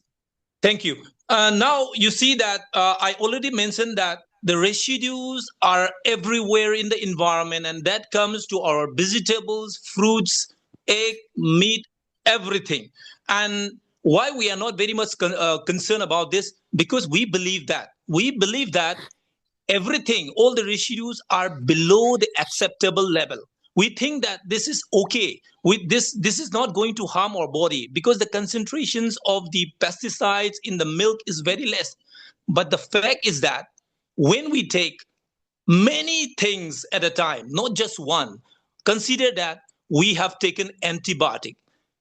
S4: Thank you. Now you see that I already mentioned that the residues are everywhere in the environment, and that comes to our vegetables, fruits, egg, meat, everything. And why we are not very much concerned about this? Because we believe that everything, all the residues are below the acceptable level. We think that this is okay. This is not going to harm our body, because the concentrations of the pesticides in the milk is very less. But the fact is that when we take many things at a time, not just one, consider that we have taken antibiotic.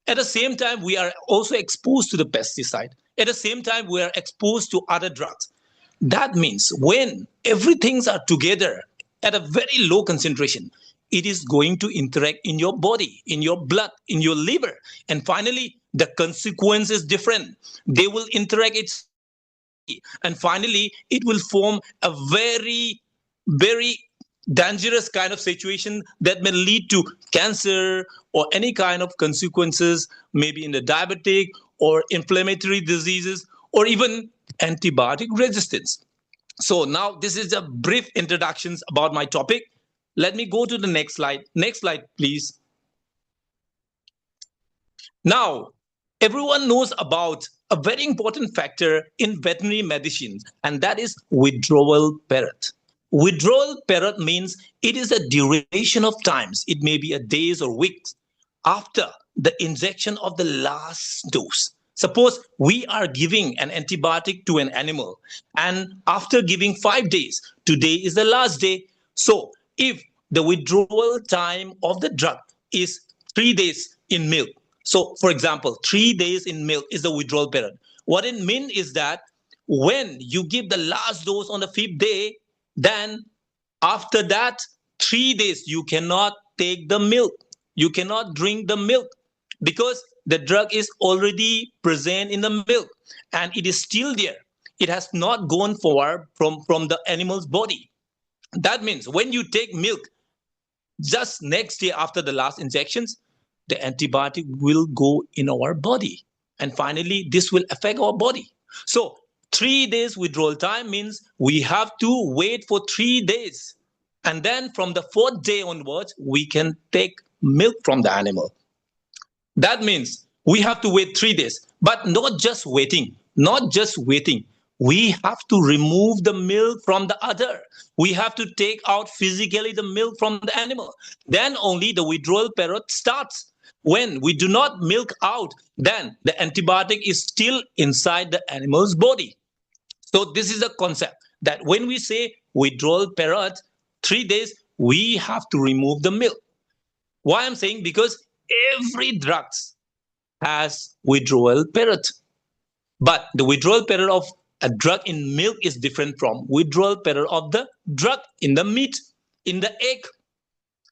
S4: At the same time, we are also exposed to the pesticide. At the same time, we are exposed to other drugs. That means when everything's are together at a very low concentration, it is going to interact in your body, in your blood, in your liver. And finally, the consequence is different. They will interact itself in your body. And finally, it will form a very dangerous kind of situation that may lead to cancer or any kind of consequences, maybe in the diabetic or inflammatory diseases, or even antibiotic resistance. So now this is a brief introductions about my topic. Let me go to the next slide. Next slide, please. Now, everyone knows about a very important factor in veterinary medicine, and that is withdrawal period. Withdrawal period means it is a duration of times. It may be a days or weeks after the injection of the last dose. Suppose we are giving an antibiotic to an animal, and after giving 5 days, today is the last day. So, if the withdrawal time of the drug is 3 days in milk, so for example, 3 days in milk is the withdrawal period. What it means is that when you give the last dose on the fifth day, then after that 3 days you cannot take the milk, you cannot drink the milk, because the drug is already present in the milk and it is still there. It has not gone forward from the animal's body. That means when you take milk just next day after the last injections, the antibiotic will go in our body, and finally this will affect our body. So 3 days withdrawal time means we have to wait for 3 days. And then from the 4th day onwards, we can take milk from the animal. That means we have to wait 3 days, but not just waiting, not just waiting. We have to remove the milk from the udder. We have to take out physically the milk from the animal. Then only the withdrawal period starts. When we do not milk out, then the antibiotic is still inside the animal's body. So this is the concept that when we say withdrawal period, 3 days, we have to remove the milk. Why I'm saying? Because every drug has withdrawal period. But the withdrawal period of a drug in milk is different from withdrawal period of the drug in the meat, in the egg.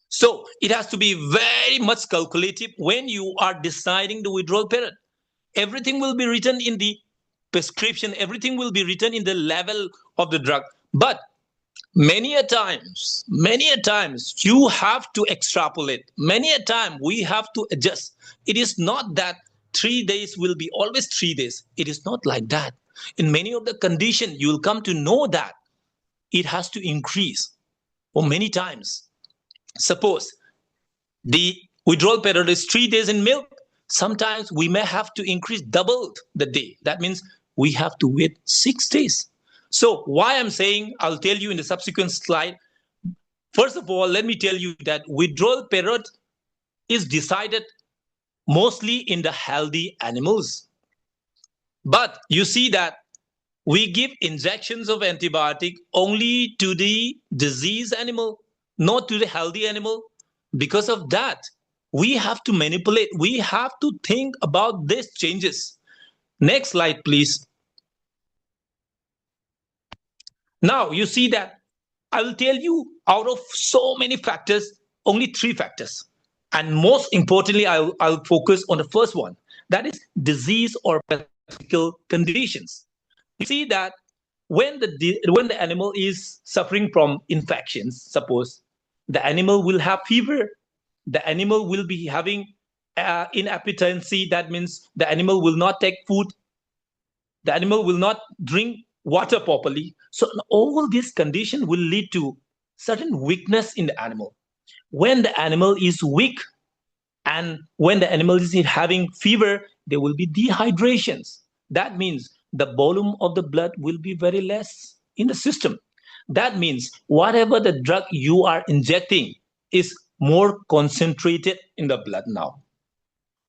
S4: So it has to be very much calculative when you are deciding the withdrawal period. Everything will be written in the prescription, everything will be written in the level of the drug. But many a times you have to extrapolate. Many a time we have to adjust. It is not that 3 days will be always 3 days. It is not like that. In many of the conditions, you will come to know that it has to increase for many times. Suppose the withdrawal period is 3 days in milk. Sometimes we may have to increase double the day. That means we have to wait 6 days. So why I'm saying, I'll tell you in the subsequent slide. First of all, let me tell you that withdrawal period is decided mostly in the healthy animals. But you see that we give injections of antibiotic only to the diseased animal, not to the healthy animal. Because of that, we have to manipulate. We have to think about these changes. Next slide, please. Now you see that I will tell you out of so many factors, only 3 factors. And most importantly, I'll focus on the first one. That is disease or pathological conditions. You see that when the animal is suffering from infections, suppose the animal will have fever, the animal will be having inappetency. That means the animal will not take food, the animal will not drink water properly. So all this condition will lead to certain weakness in the animal. When the animal is weak and when the animal is having fever, there will be dehydrations. That means the volume of the blood will be very less in the system. That means whatever the drug you are injecting is more concentrated in the blood now.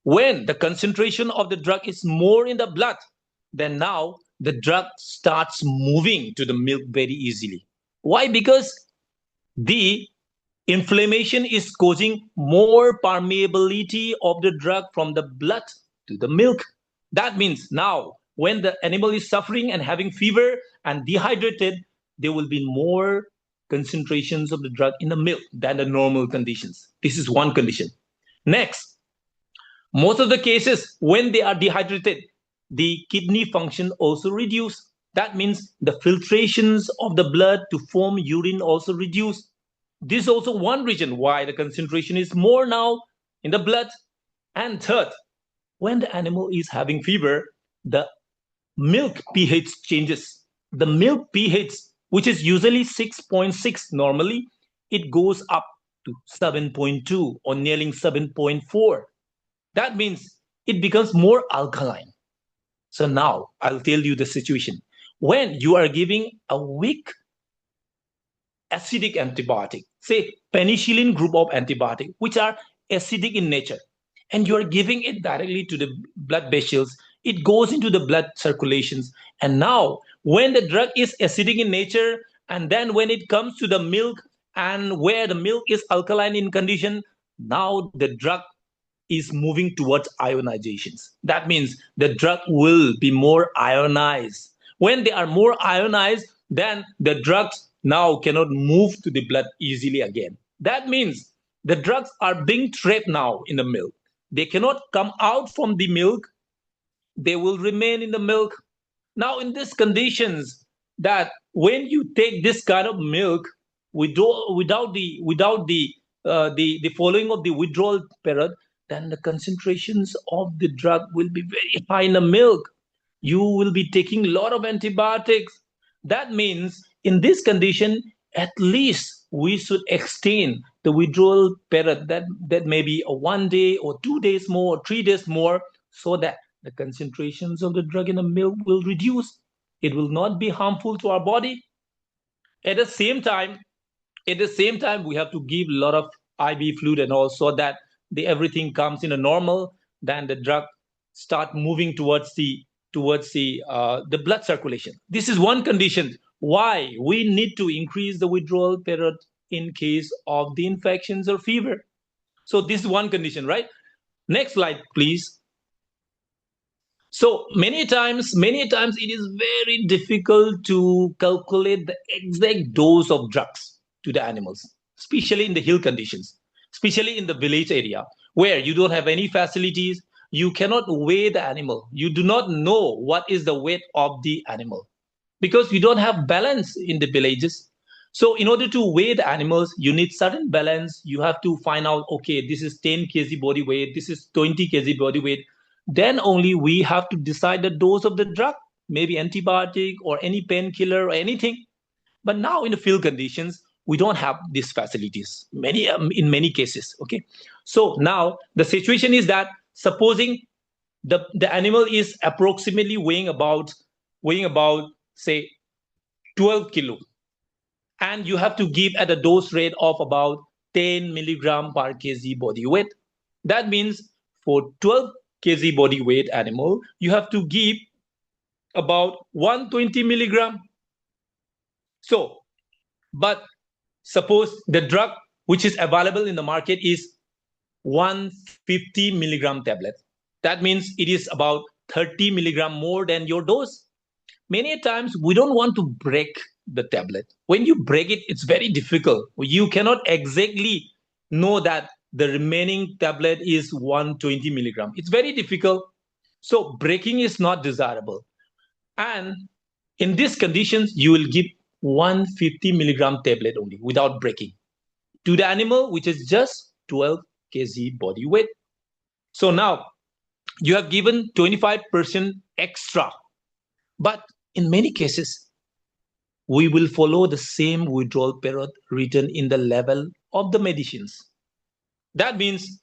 S4: When the concentration of the drug is more in the blood, then now the drug starts moving to the milk very easily. Why? Because the inflammation is causing more permeability of the drug from the blood to the milk. That means now when the animal is suffering and having fever and dehydrated, there will be more concentrations of the drug in the milk than the normal conditions. This is one condition. Next, most of the cases when they are dehydrated, the kidney function also reduce. That means the filtrations of the blood to form urine also reduce. This is also one reason why the concentration is more now in the blood. And third, when the animal is having fever, the milk pH changes. The milk pH, which is usually 6.6 normally, it goes up to 7.2 or nearing 7.4. That means it becomes more alkaline. So now I'll tell you the situation. When you are giving a weak acidic antibiotic, say penicillin group of antibiotic, which are acidic in nature, and you are giving it directly to the blood vessels, it goes into the blood circulations. And now when the drug is acidic in nature, and then when it comes to the milk, and where the milk is alkaline in condition, now the drug is moving towards ionizations. That means the drug will be more ionized. When they are more ionized, then the drugs now cannot move to the blood easily again. That means the drugs are being trapped now in the milk. They cannot come out from the milk. They will remain in the milk. Now in these conditions, that when you take this kind of milk without the following of the withdrawal period, then the concentrations of the drug will be very high in the milk. you will be taking a lot of antibiotics. That means in this condition, at least we should extend the withdrawal period, that may be a 1 day or 2 days more or 3 days more, so that the concentrations of the drug in the milk will reduce. It will not be harmful to our body. At the same time, we have to give a lot of IV fluid and all, so that everything comes in a normal. Then the drug start moving towards the blood circulation. This is one condition why we need to increase the withdrawal period in case of the infections or fever. So this is one condition, right? Next slide, please. So many times it is very difficult to calculate the exact dose of drugs to the animals, especially in the hill conditions, especially in the village area where you don't have any facilities. You cannot weigh the animal. You do not know what is the weight of the animal because you don't have balance in the villages. So in order to weigh the animals, you need certain balance. You have to find out, okay, this is 10 kg body weight, this is 20 kg body weight. Then only we have to decide the dose of the drug, maybe antibiotic or any painkiller or anything. But now in the field conditions, we don't have these facilities in many cases. Okay, so now the situation is that supposing the animal is approximately weighing about say 12 kilo, and you have to give at a dose rate of about 10 milligram per kg body weight. That means for 12 kg body weight animal, you have to give about 120 milligram. So, but suppose the drug which is available in the market is 150 milligram tablet. That means it is about 30 milligram more than your dose. Many times we don't want to break the tablet. When you break it, it's very difficult. You cannot exactly know that the remaining tablet is 120 milligram. It's very difficult. So breaking is not desirable. And in these conditions, you will give 150 milligram tablet only without breaking to the animal, which is just 12 kg body weight. So now you have given 25% extra. But in many cases, we will follow the same withdrawal period written in the label of the medicines. That means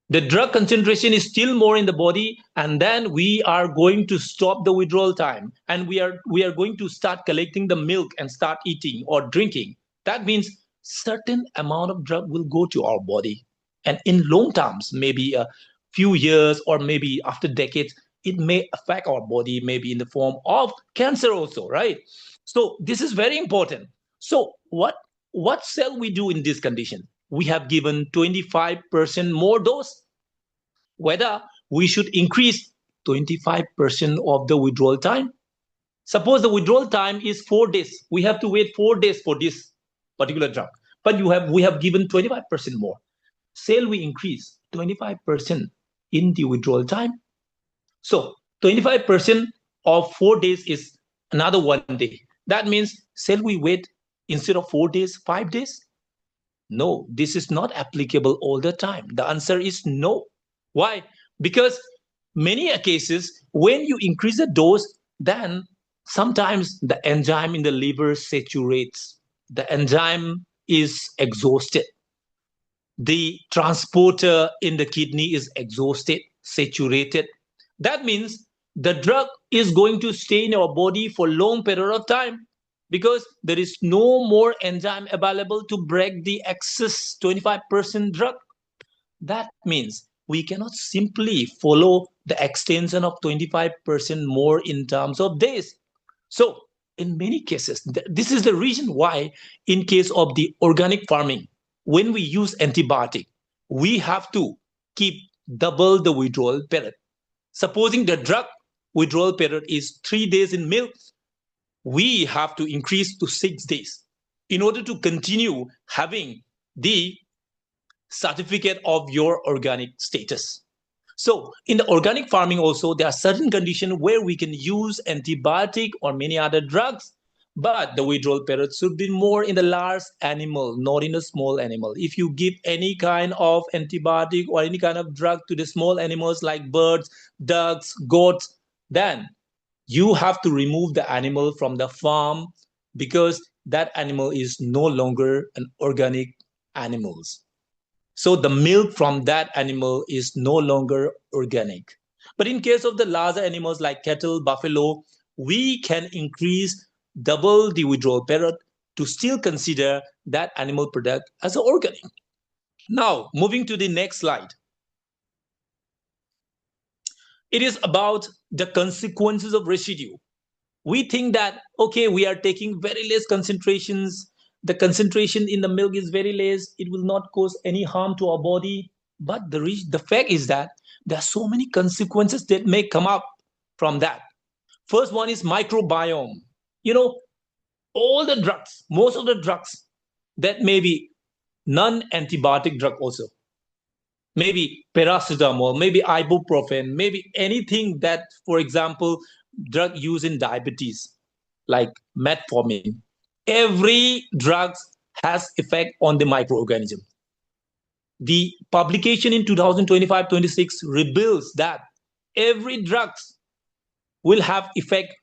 S4: the drug concentration is still more in the body, and then we are going to stop the withdrawal time, and we are going to start collecting the milk and start eating or drinking. That means certain amount of drug will go to our body, and in long terms, maybe a few years or maybe after decades, it may affect our body, maybe in the form of cancer also, right? So this is very important. So what shall we do in this condition? We have given 25% more dose. Whether we should increase 25% of the withdrawal time. Suppose the withdrawal time is 4 days. We have to wait 4 days for this particular drug. But we have given 25% more. Shall we increase 25% in the withdrawal time? So 25% of 4 days is another 1 day. That means, shall we wait instead of 4 days, 5 days? No, this is not applicable all the time. The answer is no. Why? Because many cases, when you increase the dose, then sometimes the enzyme in the liver saturates. The enzyme is exhausted. The transporter in the kidney is exhausted, saturated. That means the drug is going to stay in our body for a long period of time because there is no more enzyme available to break the excess 25% drug. That means we cannot simply follow the extension of 25% more in terms of days. So in many cases, this is the reason why in case of the organic farming, when we use antibiotic, we have to keep double the withdrawal period. Supposing the drug withdrawal period is 3 days in milk, we have to increase to 6 days in order to continue having the certificate of your organic status. So in the organic farming also, there are certain conditions where we can use antibiotic or many other drugs, but the withdrawal period should be more in the large animal, not in the small animal. If you give any kind of antibiotic or any kind of drug to the small animals like birds, ducks, goats, then you have to remove the animal from the farm because that animal is no longer an organic animal. So the milk from that animal is no longer organic. But in case of the larger animals like cattle, buffalo, we can increase double the withdrawal period to still consider that animal product as organic. Now, moving to the next slide. It is about the consequences of residue. We think that, okay, we are taking very less concentrations. The concentration in the milk is very less. It will not cause any harm to our body. But the fact is that there are so many consequences that may come up from that. First one is microbiome. You know, all the drugs, most of the drugs that may be non-antibiotic drug also, maybe paracetamol, maybe ibuprofen, maybe anything that, for example, drug used in diabetes, like metformin. Every drug has effect on the microorganism. The publication in 2025-26 reveals that every drug will have effect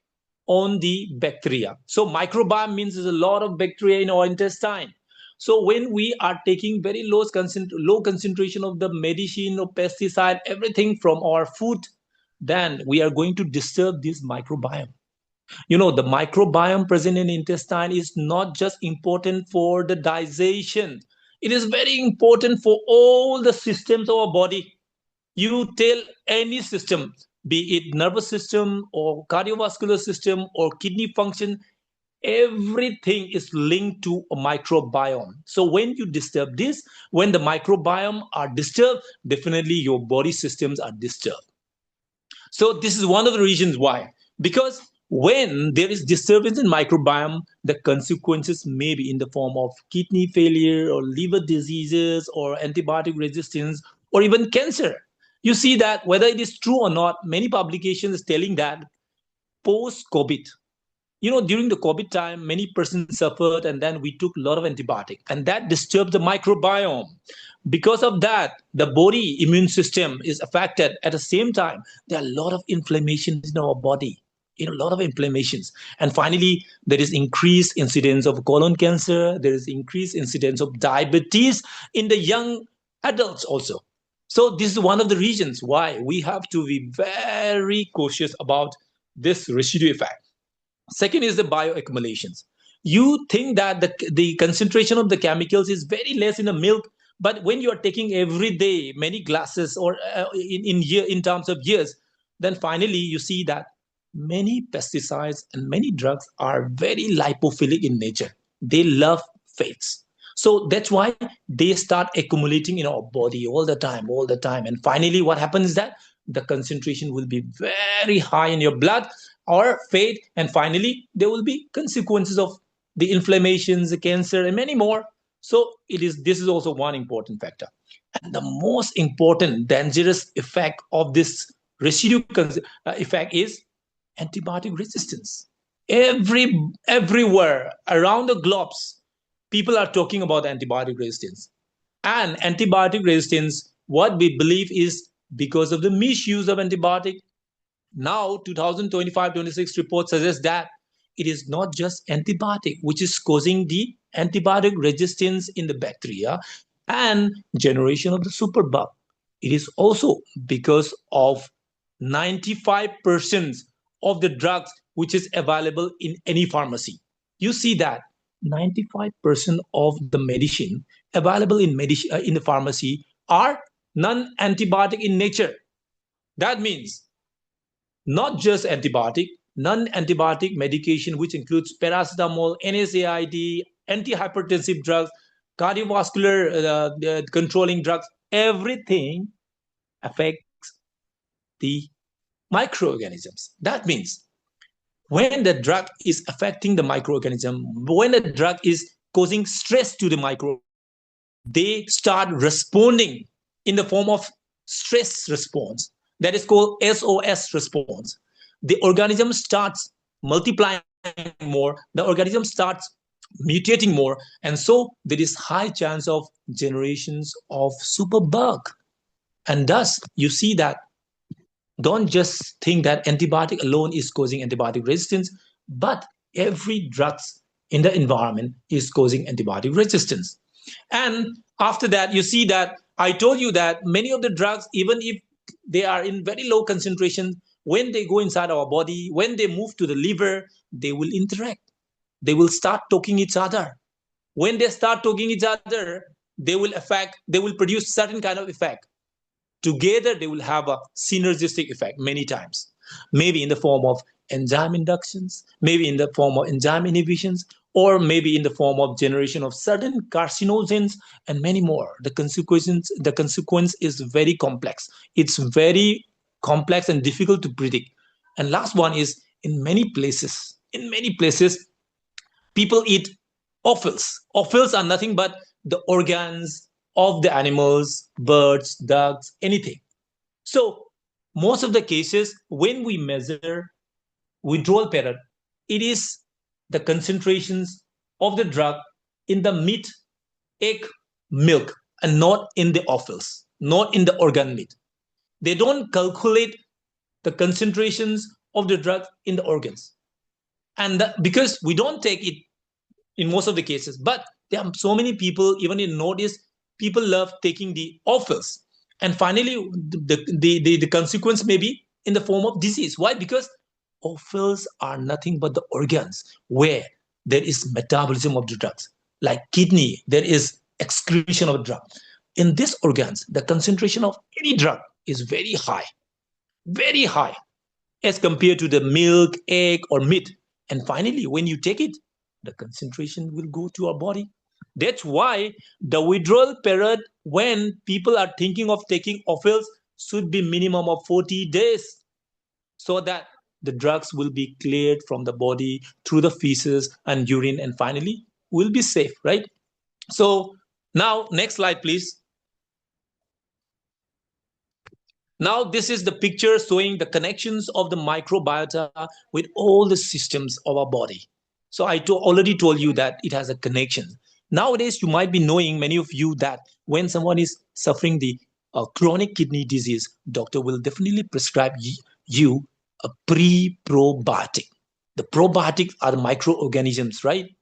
S4: on the bacteria. So microbiome means there's a lot of bacteria in our intestine. So when we are taking very low concentration of the medicine or pesticide, everything from our food, then we are going to disturb this microbiome. You know, the microbiome present in intestine is not just important for the digestion. It is very important for all the systems of our body. You tell any system, be it nervous system or cardiovascular system or kidney function, everything is linked to a microbiome. So when you disturb this, when the microbiome are disturbed, definitely your body systems are disturbed. So this is one of the reasons why, because when there is disturbance in microbiome, the consequences may be in the form of kidney failure or liver diseases or antibiotic resistance or even cancer. You see that whether it is true or not, many publications telling that post-COVID, you know, during the COVID time, many persons suffered and then we took a lot of antibiotic and that disturbed the microbiome. Because of that, the body immune system is affected. At the same time, there are a lot of inflammations in our body, a lot of inflammations. And finally, there is increased incidence of colon cancer. There is increased incidence of diabetes in the young adults also. So this is one of the reasons why we have to be very cautious about this residue effect. Second is the bioaccumulations. You think that the concentration of the chemicals is very less in the milk, but when you are taking every day many glasses or in terms of years, then finally you see that many pesticides and many drugs are very lipophilic in nature. They love fats. So that's why they start accumulating in our body all the time. And finally, what happens is that the concentration will be very high in your blood or fat. And finally, there will be consequences of the inflammations, the cancer, and many more. So this is also one important factor. And the most important dangerous effect of this residue effect is antibiotic resistance. Everywhere around the globes, people are talking about antibiotic resistance. And antibiotic resistance, what we believe is because of the misuse of antibiotic. Now, 2025-26 report suggests that it is not just antibiotic which is causing the antibiotic resistance in the bacteria and generation of the superbug. It is also because of 95% of the drugs which is available in any pharmacy. You see that 95% of the medicine available in the pharmacy are non-antibiotic in nature. That means not just antibiotic, non-antibiotic medication, which includes paracetamol, NSAID, antihypertensive drugs, cardiovascular controlling drugs, everything affects the microorganisms. That means when the drug is affecting the microorganism, when the drug is causing stress to the microorganism, they start responding in the form of stress response. That is called SOS response. The organism starts multiplying more, the organism starts mutating more, and so there is high chance of generations of superbug. And thus, you see that Don't just think that antibiotic alone is causing antibiotic resistance, but every drug in the environment is causing antibiotic resistance. And after that, you see that I told you that many of the drugs, even if they are in very low concentration, when they go inside our body, when they move to the liver, they will interact. They will start talking each other. When they start talking each other, they will produce certain kind of effect. Together they will have a synergistic effect many times, maybe in the form of enzyme inductions, maybe in the form of enzyme inhibitions, or maybe in the form of generation of certain carcinogens and many more. The consequence is very complex. It's very complex and difficult to predict. And last one is, in many places people eat offals. Offals are nothing but the organs of the animals, birds, ducks, anything. So most of the cases, when we measure withdrawal period, it is the concentrations of the drug in the meat, egg, milk, and not in the offals, not in the organ meat. They don't calculate the concentrations of the drug in the organs. And because we don't take it in most of the cases. But there are so many people, even in Northeast, people love taking the offals. And finally, the consequence may be in the form of disease. Why? Because offals are nothing but the organs where there is metabolism of the drugs. Like kidney, there is excretion of drug. In these organs, the concentration of any drug is very high as compared to the milk, egg, or meat. And finally, when you take it, the concentration will go to our body. That's why the withdrawal period when people are thinking of taking offals should be minimum of 40 days, so that the drugs will be cleared from the body through the feces and urine, and finally will be safe, right? So now, next slide, please. Now, this is the picture showing the connections of the microbiota with all the systems of our body. So I already told you that it has a connection. Nowadays, you might be knowing, many of you, that when someone is suffering the chronic kidney disease, doctor will definitely prescribe you a pre-probiotic. The probiotics are the microorganisms, right?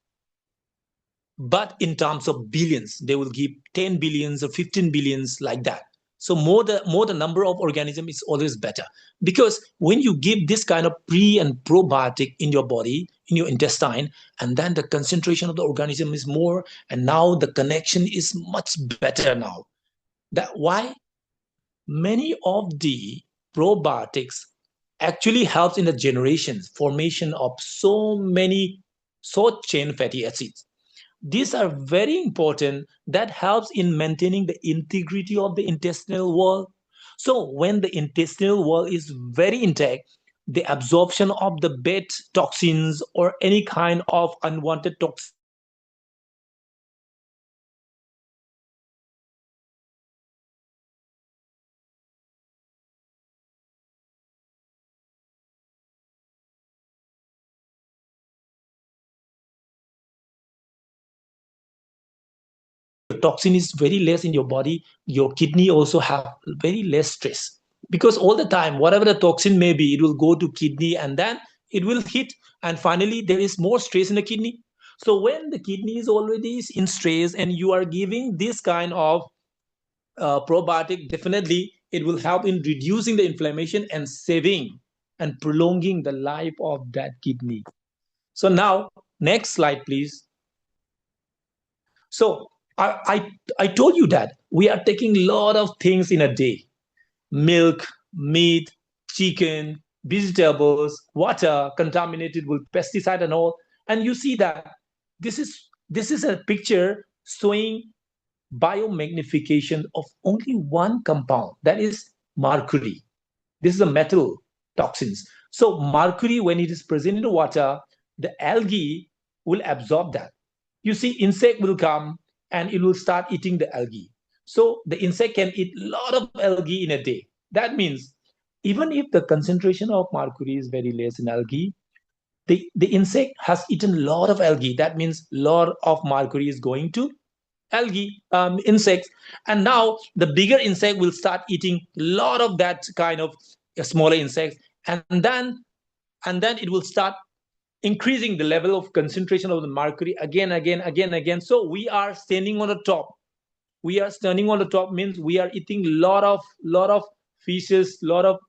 S4: But in terms of billions, they will give 10 billions or 15 billions, like that. So more the number of organisms is always better, because when you give this kind of pre and probiotic in your body, in your intestine, and then the concentration of the organism is more, and now the connection is much better now. That why many of the probiotics actually helps in the formation of so many short chain fatty acids. These are very important, that helps in maintaining the integrity of the intestinal wall. So when the intestinal wall is very intact, the absorption of the bad toxins or any kind of unwanted toxins will not be absorbed by the intestinal wall. And finally, the absorption of the when your toxin is very less in your body, your kidney also have very less stress, because all the time, whatever the toxin may be, it will go to kidney and then it will hit, and finally there is more stress in the kidney. So when the kidney is already in stress and you are giving this kind of probiotic, definitely it will help in reducing the inflammation and saving and prolonging the life of that kidney. So now, next slide, please. So I told you that we are taking a lot of things in a day: milk, meat, chicken, vegetables, water contaminated with pesticide and all. And you see that this is a picture showing biomagnification of only one compound, that is mercury. This is a metal toxins. So mercury, when it is present in the water, the algae will absorb that. You see, insect will come and it will start eating the algae. So the insect can eat a lot of algae in a day. That means even if the concentration of mercury is very less in algae, the insect has eaten a lot of algae. That means a lot of mercury is going to algae insects. And now the bigger insect will start eating a lot of that kind of smaller insects, and then it will start increasing the level of concentration of the mercury again. So we are standing on the top. We are standing on the top means we are eating lot of fishes, lot of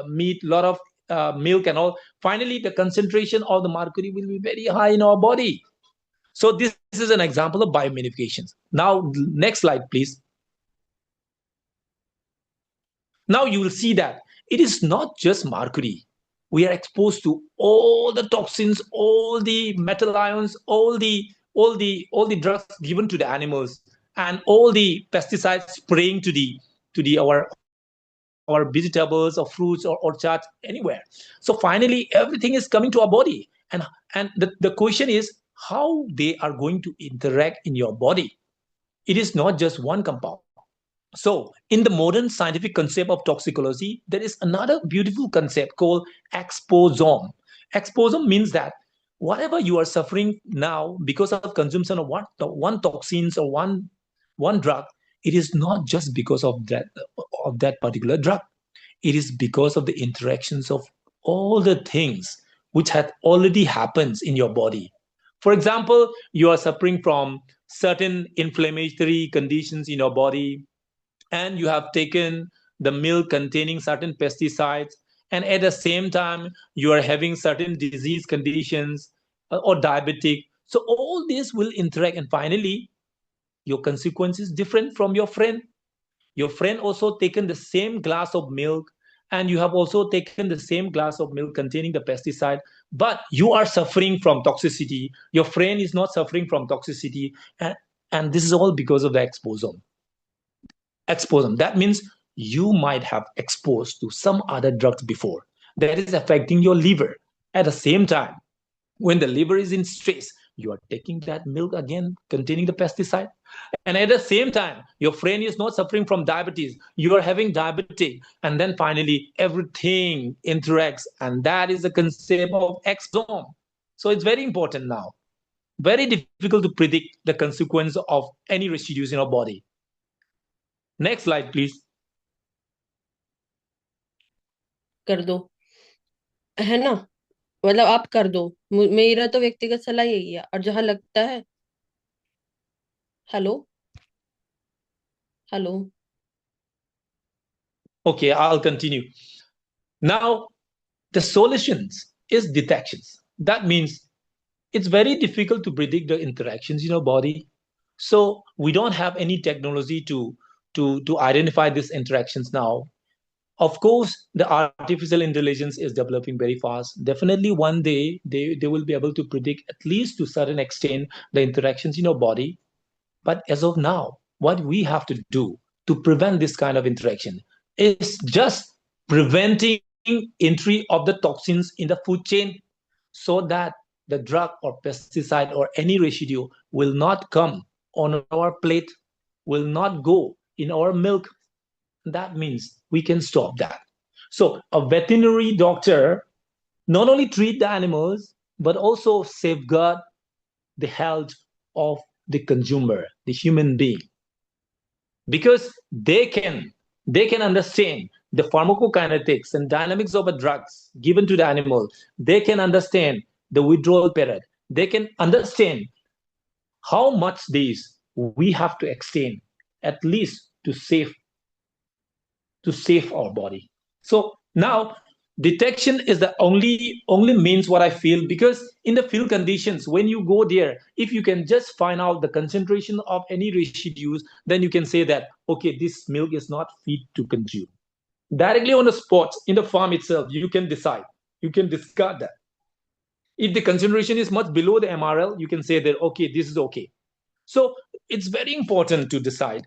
S4: meat, lot of milk and all. Finally, the concentration of the mercury will be very high in our body. So this is an example of biomedifications. Now, next slide, please. Now you will see that it is not just mercury. We are exposed to all the toxins, all the metal ions, all the drugs given to the animals, and all the pesticides spraying to our vegetables or fruits or orchards anywhere. So finally, everything is coming to our body, and the question is how they are going to interact in your body. It is not just one compound. So, in the modern scientific concept of toxicology, there is another beautiful concept called exposome. Exposome means that whatever you are suffering now because of consumption of one toxins or one drug, it is not just because of that particular drug. It is because of the interactions of all the things which had already happens in your body. For example, you are suffering from certain inflammatory conditions in your body, and you have taken the milk containing certain pesticides, and at the same time you are having certain disease conditions, or diabetic. So all this will interact, and finally your consequence is different from your friend. Your friend also taken the same glass of milk, and you have also taken the same glass of milk containing the pesticide, but you are suffering from toxicity. Your friend is not suffering from toxicity, and this is all because of the exposome. That means you might have exposed to some other drugs before that is affecting your liver. At the same time, when the liver is in stress, you are taking that milk again containing the pesticide. And at the same time, your friend is not suffering from diabetes, you are having diabetes. And then finally, everything interacts, and that is the concept of exposome. So it's very important now. Very difficult to predict the consequence of any residues in our body. Next slide, please.
S2: कर दो, है ना? मतलब आप कर दो, मेरा तो व्यक्तिगत सलाह यही है। और जहां लगता है, hello hello,
S4: Okay, I'll continue. Now, the solutions is detections. That means it's very difficult to predict the interactions in our body. So we don't have any technology to identify these interactions now. Of course, the artificial intelligence is developing very fast. Definitely one day they will be able to predict, at least to a certain extent, the interactions in our body. But as of now, what we have to do to prevent this kind of interaction is just preventing entry of the toxins in the food chain, so that the drug or pesticide or any residue will not come on our plate, will not go in our milk. That means we can stop that. So a veterinary doctor not only treat the animals, but also safeguard the health of the consumer, the human being, because they can understand the pharmacokinetics and dynamics of a drugs given to the animal. They can understand the withdrawal period. They can understand how much days we have to extend, at least to save our body. So now detection is the only means, what I feel, because in the field conditions, when you go there, if you can just find out the concentration of any residues, then you can say that, okay, this milk is not fit to consume. Directly on the spot in the farm itself, you can decide, you can discard that. If the concentration is much below the MRL, you can say that, okay, this is okay. So it's very important to decide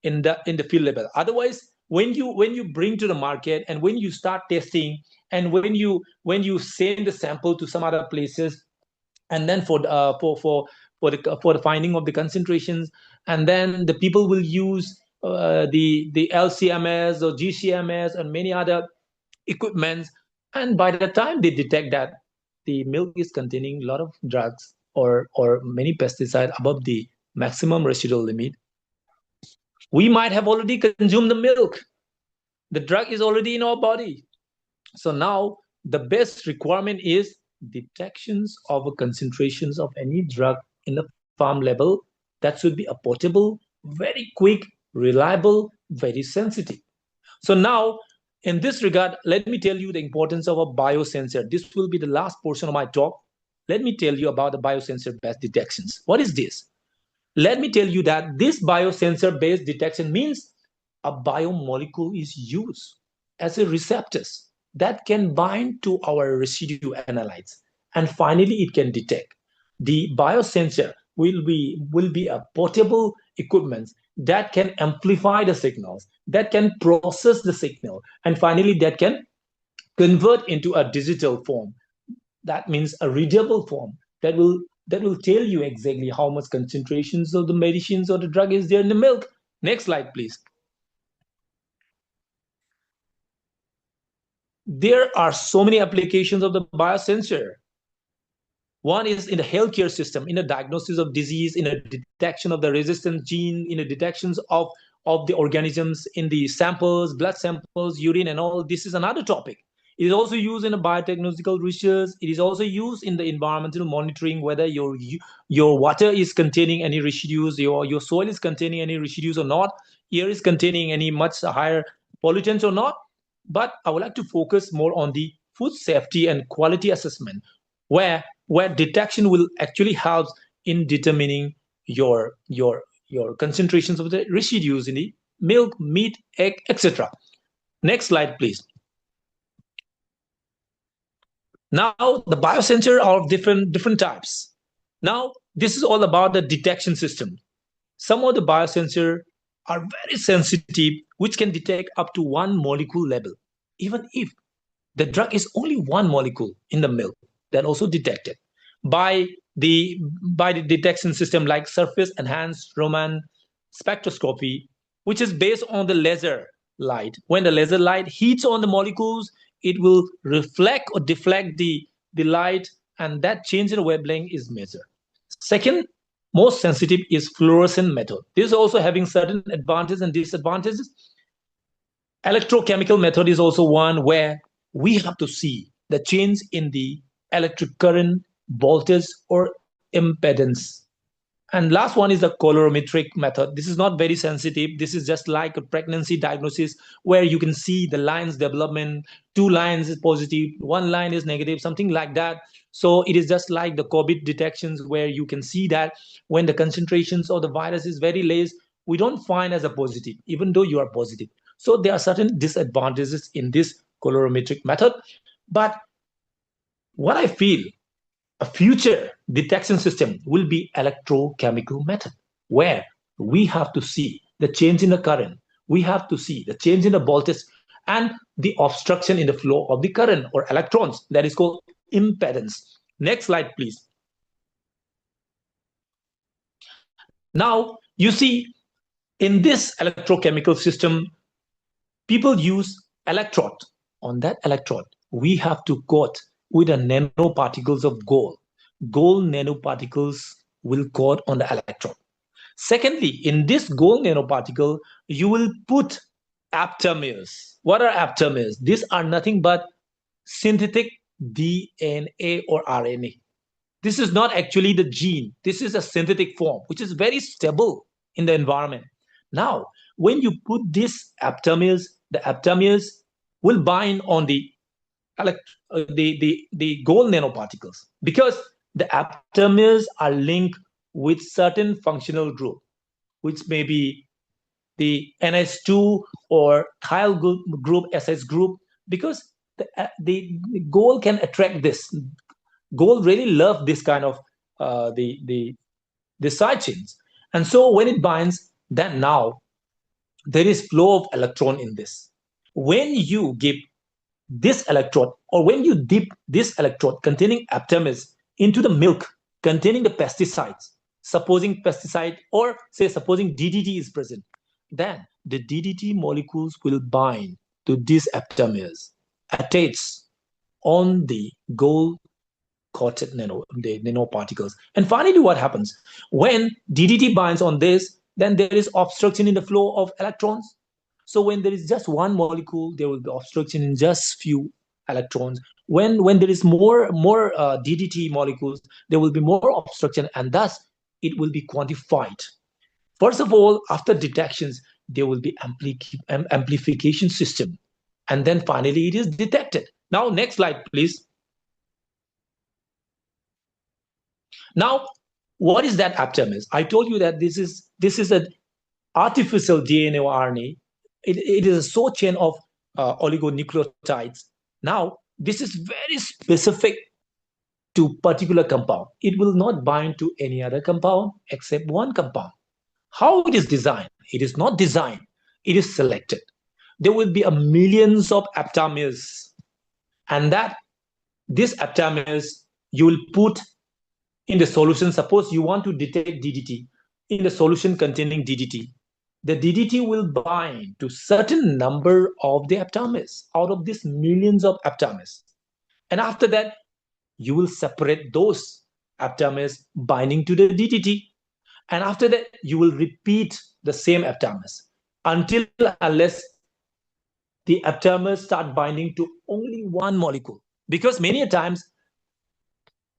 S4: in the field level. Otherwise, when you bring to the market, and when you start testing, and when you send the sample to some other places, and then for the finding of the concentrations, and then the people will use the LCMS or GCMS and many other equipments, and by the time they detect that the milk is containing a lot of drugs or many pesticides above the maximum residual limit, we might have already consumed the milk. The drug is already in our body. So now the best requirement is detections of concentrations of any drug in the farm level. That should be a portable, very quick, reliable, very sensitive. So now, in this regard, let me tell you the importance of a biosensor. This will be the last portion of my talk. Let me tell you about the biosensor-based detections. What is this? Let me tell you that this biosensor-based detection means a biomolecule is used as a receptors that can bind to our residue analytes, and finally it can detect. The biosensor will be a portable equipment that can amplify the signals, that can process the signal, and finally that can convert into a digital form. That means a readable form that will tell you exactly how much concentrations of the medicines or the drug is there in the milk. Next slide, please. There are so many applications of the biosensor. One is in the healthcare system, in the diagnosis of disease, in a detection of the resistant gene, in the detections of the organisms in the samples, blood samples, urine, and all. This is another topic. It is also used in a biotechnological research. It is also used in the environmental monitoring, whether your water is containing any residues, your soil is containing any residues or not, air is containing any much higher pollutants or not. But I would like to focus more on the food safety and quality assessment, where detection will actually help in determining your concentrations of the residues in the milk, meat, egg, etc. Next slide, please. Now the biosensor are of different types. Now this is all about the detection system. Some of the biosensor are very sensitive, which can detect up to one molecule level, even if the drug is only one molecule in the milk, that also detected by the by the detection system like surface enhanced Raman spectroscopy, which is based on the laser light. When the laser light hits on the molecules, it will reflect or deflect the light, and that change in wavelength is measured. Second most sensitive is fluorescent method. This is also having certain advantages and disadvantages. Electrochemical method is also one where we have to see the change in the electric current, voltage, or impedance. And last one is the colorimetric method. This is not very sensitive. This is just like a pregnancy diagnosis where you can see the lines development. 2 lines is positive, 1 line is negative, something like that. So it is just like the COVID detections where you can see that when the concentrations of the virus is very less, we don't find as a positive, even though you are positive. So there are certain disadvantages in this colorimetric method. But what I feel, a future detection system will be electrochemical method, where we have to see the change in the current, we have to see the change in the voltage and the obstruction in the flow of the current or electrons. That is called impedance. Next slide, please. Now, you see, in this electrochemical system, people use electrode. On that electrode, we have to coat with the nanoparticles of gold. Gold nanoparticles will coat on the electrode. Secondly, in this gold nanoparticle, you will put aptamers. What are aptamers? These are nothing but synthetic DNA or RNA. This is not actually the gene. This is a synthetic form, which is very stable in the environment. Now, when you put these aptamers, the aptamers will bind on the gold nanoparticles, because the aptamers are linked with certain functional group, which may be the NS2 or thiol group, SS group, because the gold can attract this. Gold really love this kind of the side chains, and so when it binds, then now there is flow of electron in this. When you give this electrode, or when you dip this electrode containing aptamers into the milk containing the pesticides, supposing pesticide or say supposing DDT is present, then the DDT molecules will bind to these aptamers, attach on the gold coated nanoparticles. And finally, what happens when DDT binds on this? Then there is obstruction in the flow of electrons. So when there is just one molecule, there will be obstruction in just few electrons. When there is more DDT molecules, there will be more obstruction, and thus it will be quantified. First of all, after detections, there will be amplification system, and then finally it is detected. Now, next slide, please. Now, what is that aptamers? I told you that this is an artificial DNA or RNA. It is a short chain of oligonucleotides. Now, this is very specific to particular compound. It will not bind to any other compound except one compound. How it is designed? It is not designed. It is selected. There will be a millions of aptamers, and that these aptamers you will put in the solution. Suppose you want to detect DDT in the solution containing DDT. The DDT will bind to certain number of the aptamers out of these millions of aptamers. And after that, you will separate those aptamers binding to the DDT. And after that, you will repeat the same aptamers until unless the aptamers start binding to only one molecule. Because many times,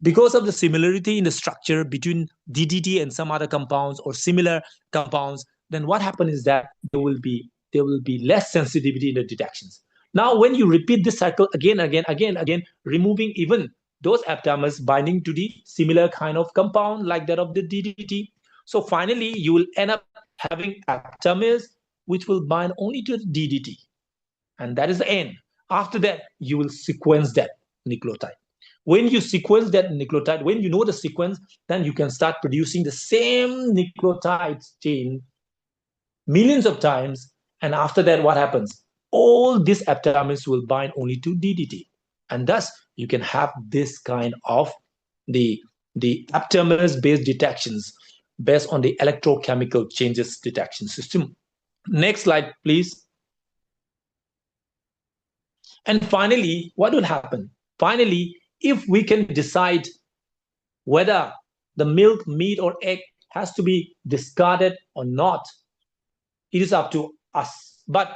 S4: because of the similarity in the structure between DDT and some other compounds or similar compounds, then what happens is that there will be less sensitivity in the detections. Now, when you repeat this cycle again, removing even those aptamers binding to the similar kind of compound like that of the DDT, so finally you will end up having aptamers which will bind only to the DDT, and that is the end. After that, you will sequence that nucleotide. When you sequence that nucleotide, when you know the sequence, then you can start producing the same nucleotide chain millions of times. And after that, what happens? All these aptamers will bind only to DDT. And thus, you can have this kind of the aptamers-based detections based on the electrochemical changes detection system. Next slide, please. And finally, what will happen? Finally, if we can decide whether the milk, meat, or egg has to be discarded or not, it is up to us. But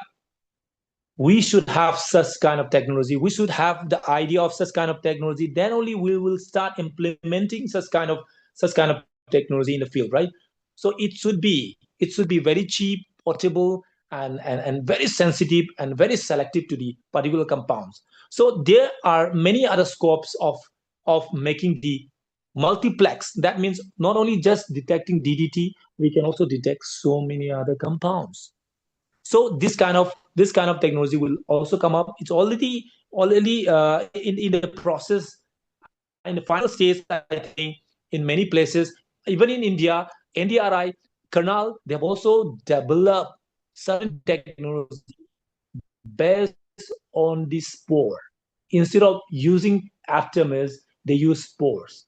S4: we should have such kind of technology. We should have the idea of such kind of technology. Then only we will start implementing such kind of technology in the field, right? So it should be very cheap, portable, and very sensitive and very selective to the particular compounds. So there are many other scopes of making the multiplex. That means not only just detecting DDT, we can also detect so many other compounds. So this kind of technology will also come up. It's already in the process, in the final stage, I think, in many places, even in India, NDRI, Karnal, they have also developed certain technology based on the spore. Instead of using aptamers, they use spores.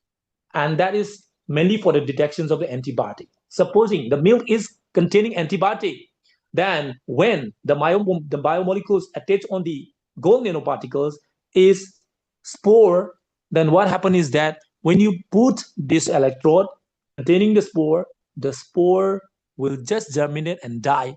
S4: And that is mainly for the detections of the antibiotic. Supposing the milk is containing antibiotic, then when the biomolecules attach on the gold nanoparticles is spore, then what happens is that when you put this electrode containing the spore will just germinate and die.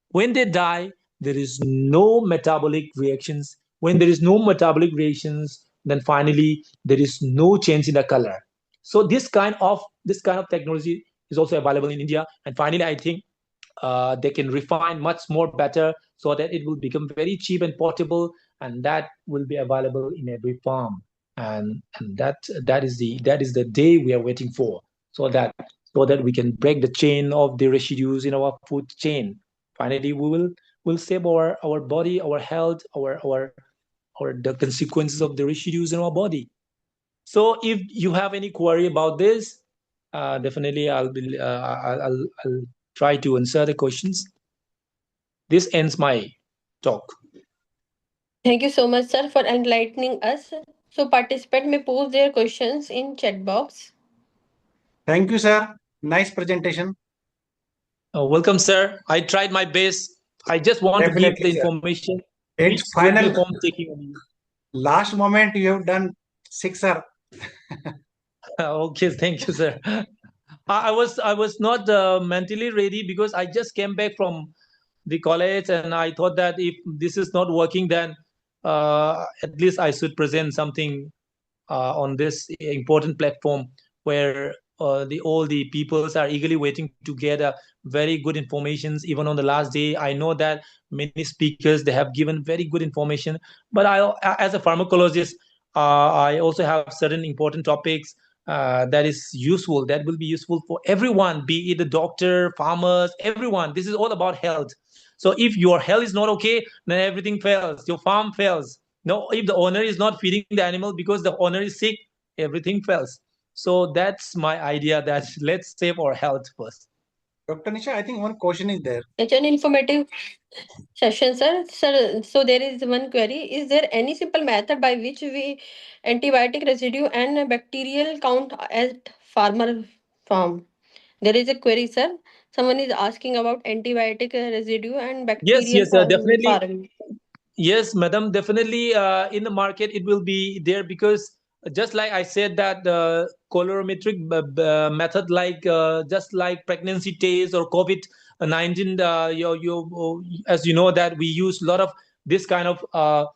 S4: When they die, there is no metabolic reactions. When there is no metabolic reactions, then finally there is no change in the color. So this kind of technology is also available in India. And finally, I think they can refine much more better so that it will become very cheap and portable, and that will be available in every farm. And that is the day we are waiting for, so that we can break the chain of the residues in our food chain. Finally, will save our body, our health, our the consequences of the residues in our body. So if you have any query about this, definitely I'll try to answer the questions. This ends my talk.
S2: Thank you so much, sir, for enlightening us. So participant may post their questions in chat box.
S1: Thank you, sir. Nice presentation.
S4: Welcome, sir. I tried my best. I just want to give the
S1: Definitely, sir.
S4: information
S1: It's
S4: which will be
S1: final.
S4: home taking on you.
S1: Last moment you have done sixer.
S4: Okay, thank you, sir. I was not mentally ready because I just came back from the college, and I thought that if this is not working, then at least I should present something on this important platform where all the peoples are eagerly waiting to get very good informations. Even on the last day, I know that many speakers, they have given very good information, but as a pharmacologist, I also have certain important topics that will be useful for everyone, be it the doctor, farmers, everyone. This is all about health. So if your health is not okay, then everything fails, your farm fails. No, if the owner is not feeding the animal because the owner is sick, everything fails. So that's my idea, that let's save our health first.
S1: Dr. Nisha, I think one question is there.
S2: It's an informative session, sir. Sir, so there is one query. Is there any simple method by which we antibiotic residue and bacterial count at farmer farm? There is a query, sir. Someone is asking about antibiotic residue and
S4: Yes,
S2: bacterial
S4: yes, definitely.
S2: farm.
S4: Yes, madam, definitely in the market it will be there, because just like I said that the colorimetric method, like just like pregnancy test or COVID-19, as you know that we use a lot of this kind of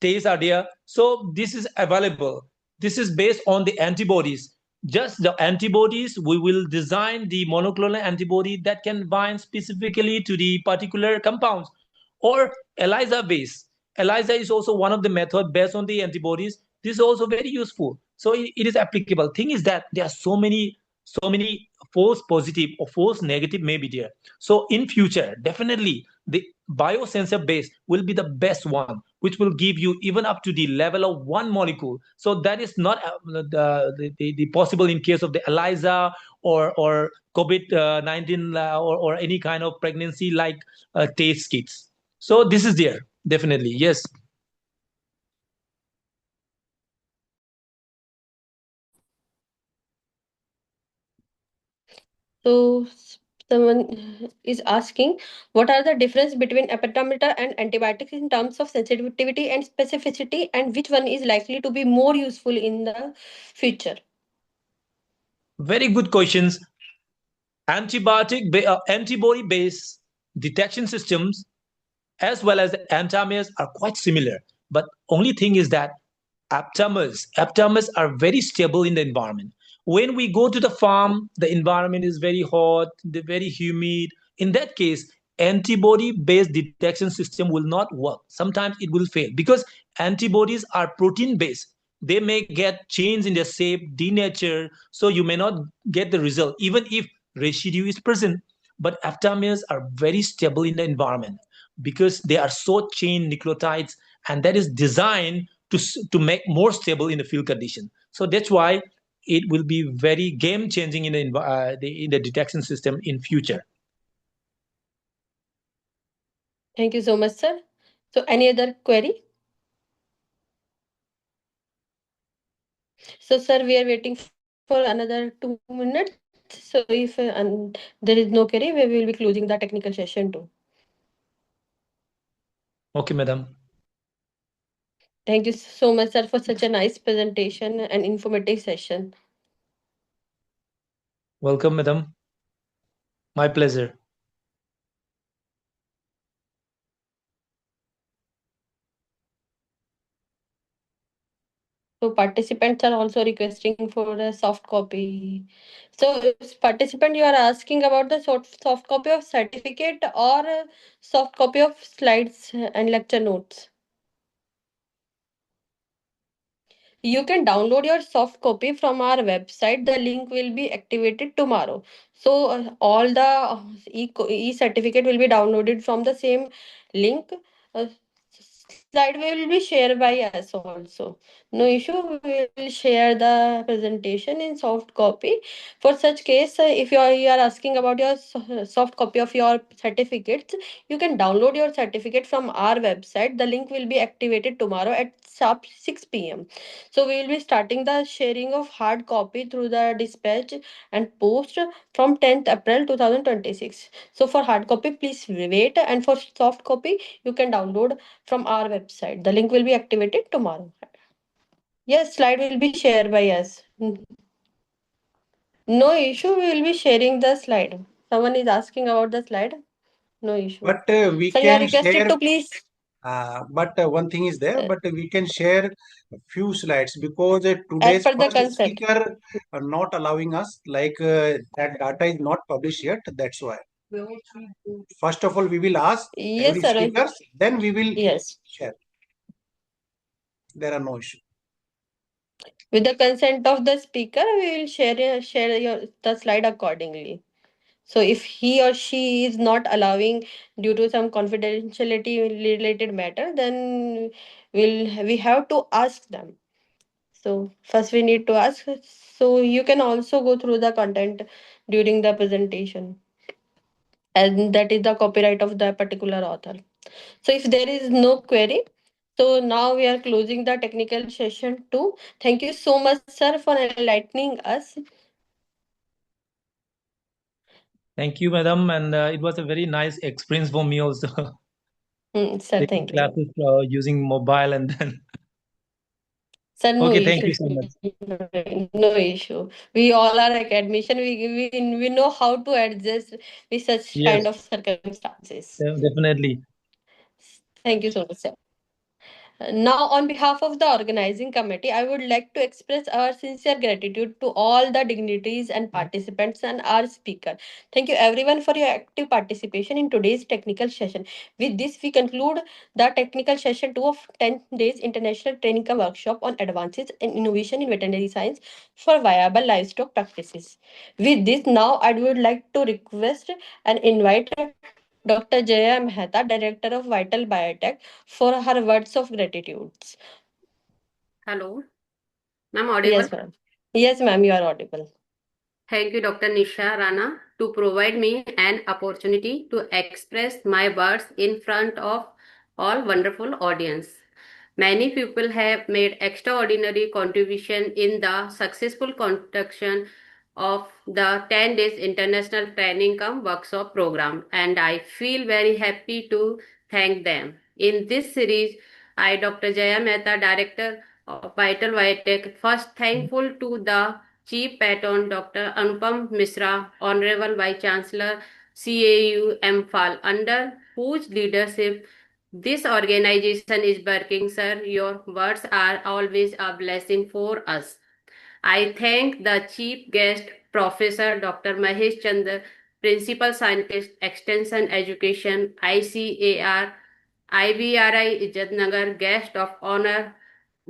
S4: tests are there. So this is available. This is based on the antibodies. Just the antibodies, we will design the monoclonal antibody that can bind specifically to the particular compounds, or ELISA base. ELISA is also one of the method based on the antibodies. This is also very useful. So it is applicable. Thing is that there are so many false positive or false negative may be there. So in future, definitely the biosensor base will be the best one, which will give you even up to the level of one molecule. So that is not the possible in case of the ELISA or COVID-19 or any kind of pregnancy like taste kits. So this is there, definitely, yes.
S2: So someone is asking, what are the difference between epitometer and antibiotics in terms of sensitivity and specificity, and which one is likely to be more useful in the future?
S4: Very good questions. Antibody based detection systems as well as antamers are quite similar, but only thing is that aptamers are very stable in the environment. When we go to the farm, the environment is very hot, very humid. In that case, antibody based detection system will not work. Sometimes it will fail because antibodies are protein based. They may get changed in their shape, denature, so you may not get the result even if residue is present. But aptamers are very stable in the environment because they are short chain nucleotides, and that is designed to make more stable in the field condition. So that's why it will be very game changing in the detection system in future.
S2: Thank you so much, sir. So any other query? So sir, we are waiting for another 2 minutes. So if there is no query, we will be closing the technical session too.
S4: Okay, madam.
S2: Thank you so much, sir, for such a nice presentation and informative session.
S4: Welcome, madam. My pleasure.
S2: So participants are also requesting for a soft copy. So participant, you are asking about the soft copy of certificate or a soft copy of slides and lecture notes. You can download your soft copy from our website. The link will be activated tomorrow. So all the e-certificate will be downloaded from the same link. Slide will be shared by us also. No issue. We will share the presentation in soft copy. For such case, if you are asking about your soft copy of your certificates, you can download your certificate from our website. The link will be activated tomorrow at sharp 6 p.m. So we will be starting the sharing of hard copy through the dispatch and post from 10th April 2026. So for hard copy, please wait, and for soft copy, you can download from our website. The link will be activated tomorrow. Yes, slide will be shared by us. No issue, we will be sharing the slide. Someone is asking about the slide. No issue.
S1: But we
S2: Sir, you are
S1: can
S2: requested
S1: share.
S2: to please.
S1: But one thing is there,
S2: uh,
S1: but we can share a few slides because
S2: as
S1: today's
S2: per the
S1: first
S2: consent.
S1: speaker are not allowing us, like that data is not published yet. That's why. First of all, we will ask
S2: Yes,
S1: every
S2: sir.
S1: speaker, then we will
S2: Yes.
S1: share. There are no issues.
S2: With the consent of the speaker, we will share the slide accordingly. So if he or she is not allowing due to some confidentiality related matter, then we have to ask them. So first we need to ask. So you can also go through the content during the presentation, and that is the copyright of the particular author. So if there is no query, so now we are closing the technical session too. Thank you so much, sir, for enlightening us.
S4: Thank you, madam, and it was a very nice experience for me also.
S2: Sir,
S4: Taking
S2: thank you.
S4: classes using mobile and then.
S2: Sir, no
S4: Okay, thank
S2: issue.
S4: you so much.
S2: No issue. We all are academician. We know how to adjust with such kind
S4: Yes,
S2: of circumstances.
S4: definitely.
S2: Thank you so much, sir. Now, on behalf of the organizing committee, I would like to express our sincere gratitude to all the dignitaries and participants and our speaker. Thank you everyone for your active participation in today's technical session. With this, we conclude the technical session 2 of 10 days international training camp workshop on advances and innovation in veterinary science for viable livestock practices. With this, now I would like to request and invite Dr. Jaya Mehta, Director of Vital Biotech, for her words of gratitude.
S5: Hello, ma'am audible?
S2: Yes, ma'am. Yes, ma'am, you are audible.
S5: Thank you, Dr. Nisha Rana, to provide me an opportunity to express my words in front of all wonderful audience. Many people have made extraordinary contribution in the successful conduction of the 10 days international training come workshop program, and I feel very happy to thank them. In this series, I, Dr. Jaya Mehta, Director of Vital Biotech, first thankful to the Chief Patron Dr. Anupam Misra, Honorable Vice Chancellor CAU Imphal, under whose leadership this organization is working, sir. Your words are always a blessing for us. I thank the chief guest, Professor Dr. Mahesh Chandra, Principal Scientist, Extension Education, ICAR, IVRI Ijatnagar, Guest of Honor,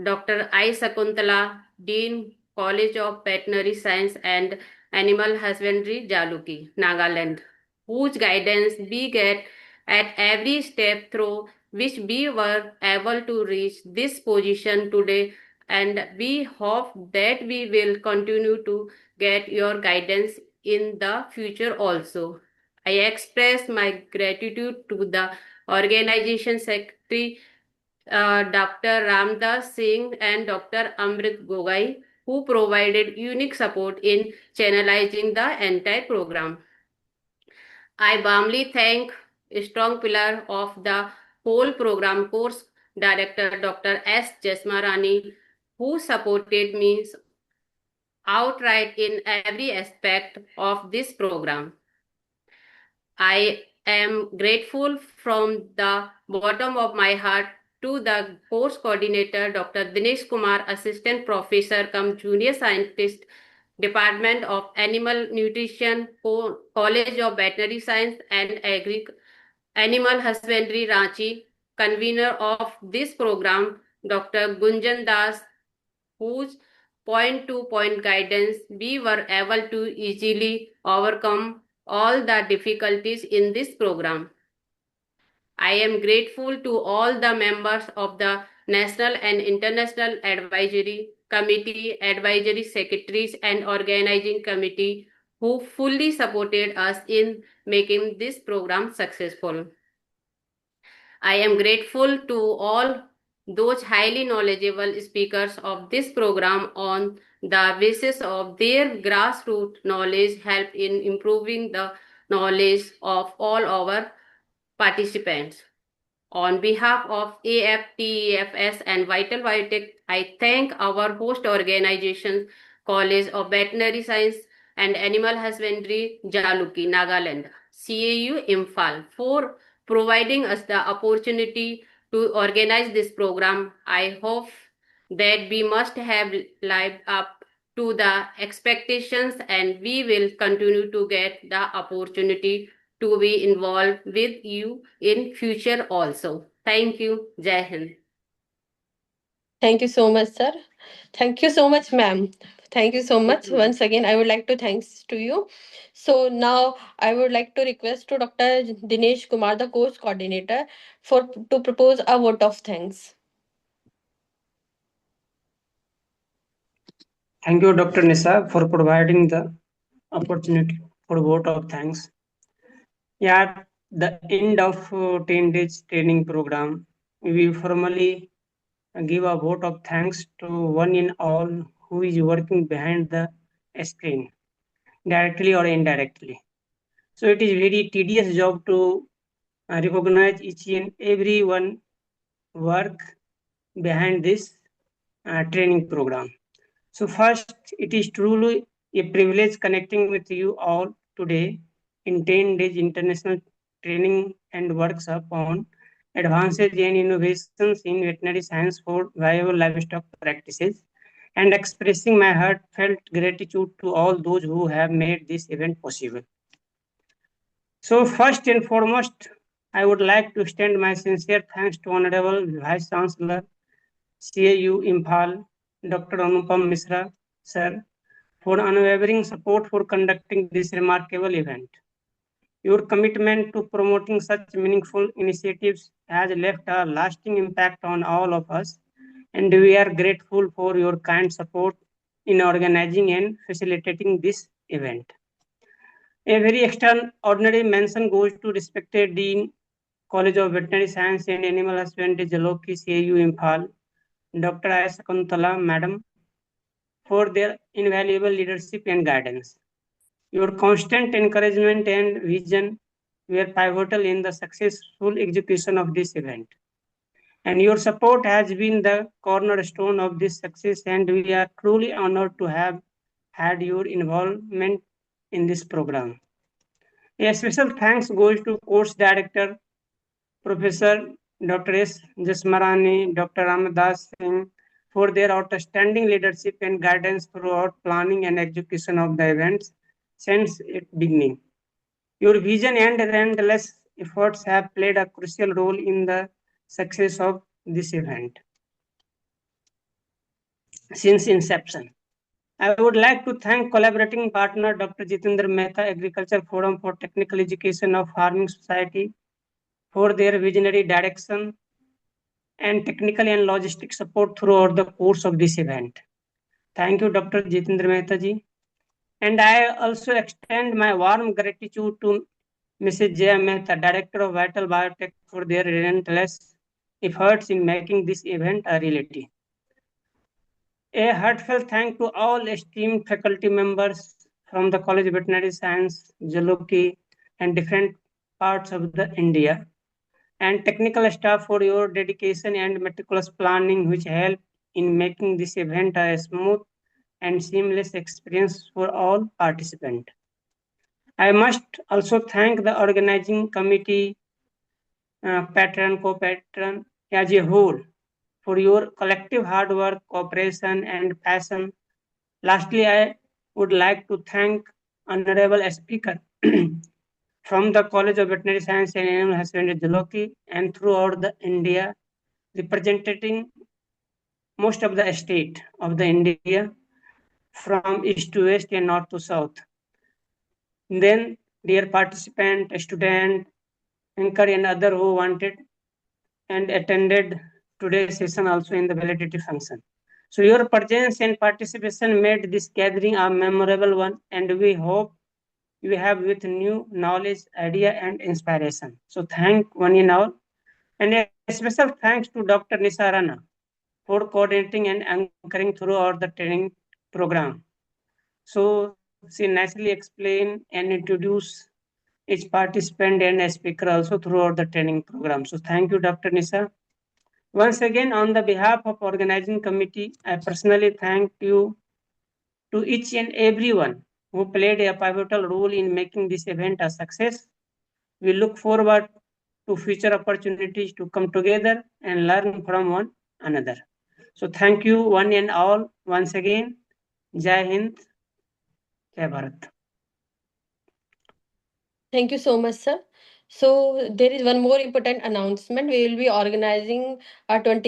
S5: Dr. I. Sakuntala, Dean, College of Veterinary Science and Animal Husbandry, Jalukie, Nagaland, whose guidance we get at every step through which we were able to reach this position today, and we hope that we will continue to get your guidance in the future also. I express my gratitude to the organization secretary, Dr. Ramdas Singh and Dr. Amrit Gogai, who provided unique support in channelizing the entire program. I warmly thank a strong pillar of the whole program, course director Dr. S. Jasmarani, who supported me outright in every aspect of this program. I am grateful from the bottom of my heart to the course coordinator, Dr. Dinesh Kumar, Assistant Professor cum Junior Scientist, Department of Animal Nutrition, College of Veterinary Science and Animal Husbandry, Ranchi, convener of this program, Dr. Gunjan Das, whose point to point guidance we were able to easily overcome all the difficulties in this program. I am grateful to all the members of the National and International Advisory Committee, Advisory Secretaries, and Organizing Committee who fully supported us in making this program successful. I am grateful to all those highly knowledgeable speakers of this program on the basis of their grassroots knowledge help in improving the knowledge of all our participants. On behalf of AFTEFS and Vital Biotech, I thank our host organizations, College of Veterinary Science and Animal Husbandry, Jalukie, Nagaland, CAU Imphal for providing us the opportunity to organize this program. I hope that we must have lived up to the expectations and we will continue to get the opportunity to be involved with you in future also. Thank you. Jai Hind.
S2: Thank you so much, sir. Thank you so much, ma'am. Thank you so much.
S5: you.
S2: Once again, I would like to thanks to you. So now I would like to request to Dr. Dinesh Kumar, the course coordinator, for to propose a vote of thanks.
S6: Thank you, Dr. Nisa, for providing the opportunity for vote of thanks. Yeah, the end of 10 days training program, we formally give a vote of thanks to one and all who is working behind the screen, directly or indirectly. So it is very tedious job to recognize each and every one work behind this training program. So first, it is truly a privilege connecting with you all today in 10 days international training and workshop on advances and innovations in veterinary science for viable livestock practices and expressing my heartfelt gratitude to all those who have made this event possible. So first and foremost, I would like to extend my sincere thanks to Honorable Vice Chancellor, CAU Imphal, Dr. Anupam Misra, sir, for unwavering support for conducting this remarkable event. Your commitment to promoting such meaningful initiatives has left a lasting impact on all of us, and we are grateful for your kind support in organizing and facilitating this event. A very extraordinary mention goes to respected Dean, College of Veterinary Science and Animal Husbandry, Jalukie, CAU Imphal, Dr. I. Sakuntala, Madam, for their invaluable leadership and guidance. Your constant encouragement and vision were pivotal in the successful execution of this event. And your support has been the cornerstone of this success, and we are truly honored to have had your involvement in this program. A special thanks goes to course director, Professor Dr. S. Jasmarani, Dr. Ramadas Singh, for their outstanding leadership and guidance throughout planning and execution of the events since its beginning. Your vision and relentless efforts have played a crucial role in the success of this event since inception. I would like to thank collaborating partner Dr. Jitendra Mehta, Agriculture Forum for Technical Education of Farming Society, for their visionary direction and technical and logistic support throughout the course of this event. Thank you, Dr. Jitendra Mehta ji. And I also extend my warm gratitude to Mrs. Jaya Mehta, Director of Vital Biotech, for their relentless efforts in making this event a reality. A heartfelt thank to all esteemed faculty members from the College of Veterinary Science, Jalukie, and different parts of the India, and technical staff for your dedication and meticulous planning, which helped in making this event a smooth and seamless experience for all participants. I must also thank the organizing committee, patron, co-patron, as a whole, for your collective hard work, cooperation, and passion. Lastly, I would like to thank Honorable Speaker from the College of Veterinary Science and Animal Husbandry, Jalukie, and throughout the India, representing most of the state of the India from east to west and north to south. Then, dear participant, student, anchor, and other who wanted and attended today's session also in the validity function. So your presence and participation made this gathering a memorable one, and we hope you have with new knowledge, idea, and inspiration. So thank one and all. And a special thanks to Dr. Nisa Rana for coordinating and anchoring throughout the training program. So she nicely explained and introduced each participant and a speaker also throughout the training program. So thank you, Dr. Nisa. Once again, on the behalf of organizing committee, I personally thank you to each and everyone who played a pivotal role in making this event a success. We look forward to future opportunities to come together and learn from one another. So thank you one and all once again. Jai Hind, Jai Bharat.
S2: Thank you so much, sir. So there is one more important announcement. We will be organizing a 1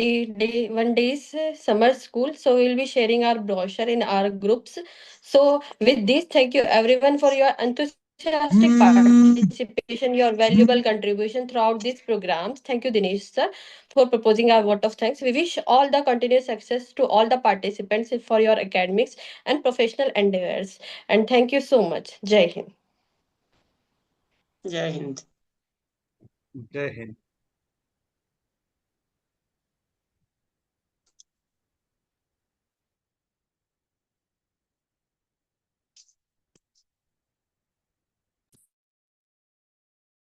S2: days summer school. So we will be sharing our brochure in our groups. So with this, thank you everyone for your enthusiastic participation, your valuable contribution throughout these programs. Thank you, Dinesh sir, for proposing our vote of thanks. We wish all the continued success to all the participants for your academics and professional endeavors. And thank you so much. Jai Hind.
S6: Jai Hind.
S1: Jai Hind.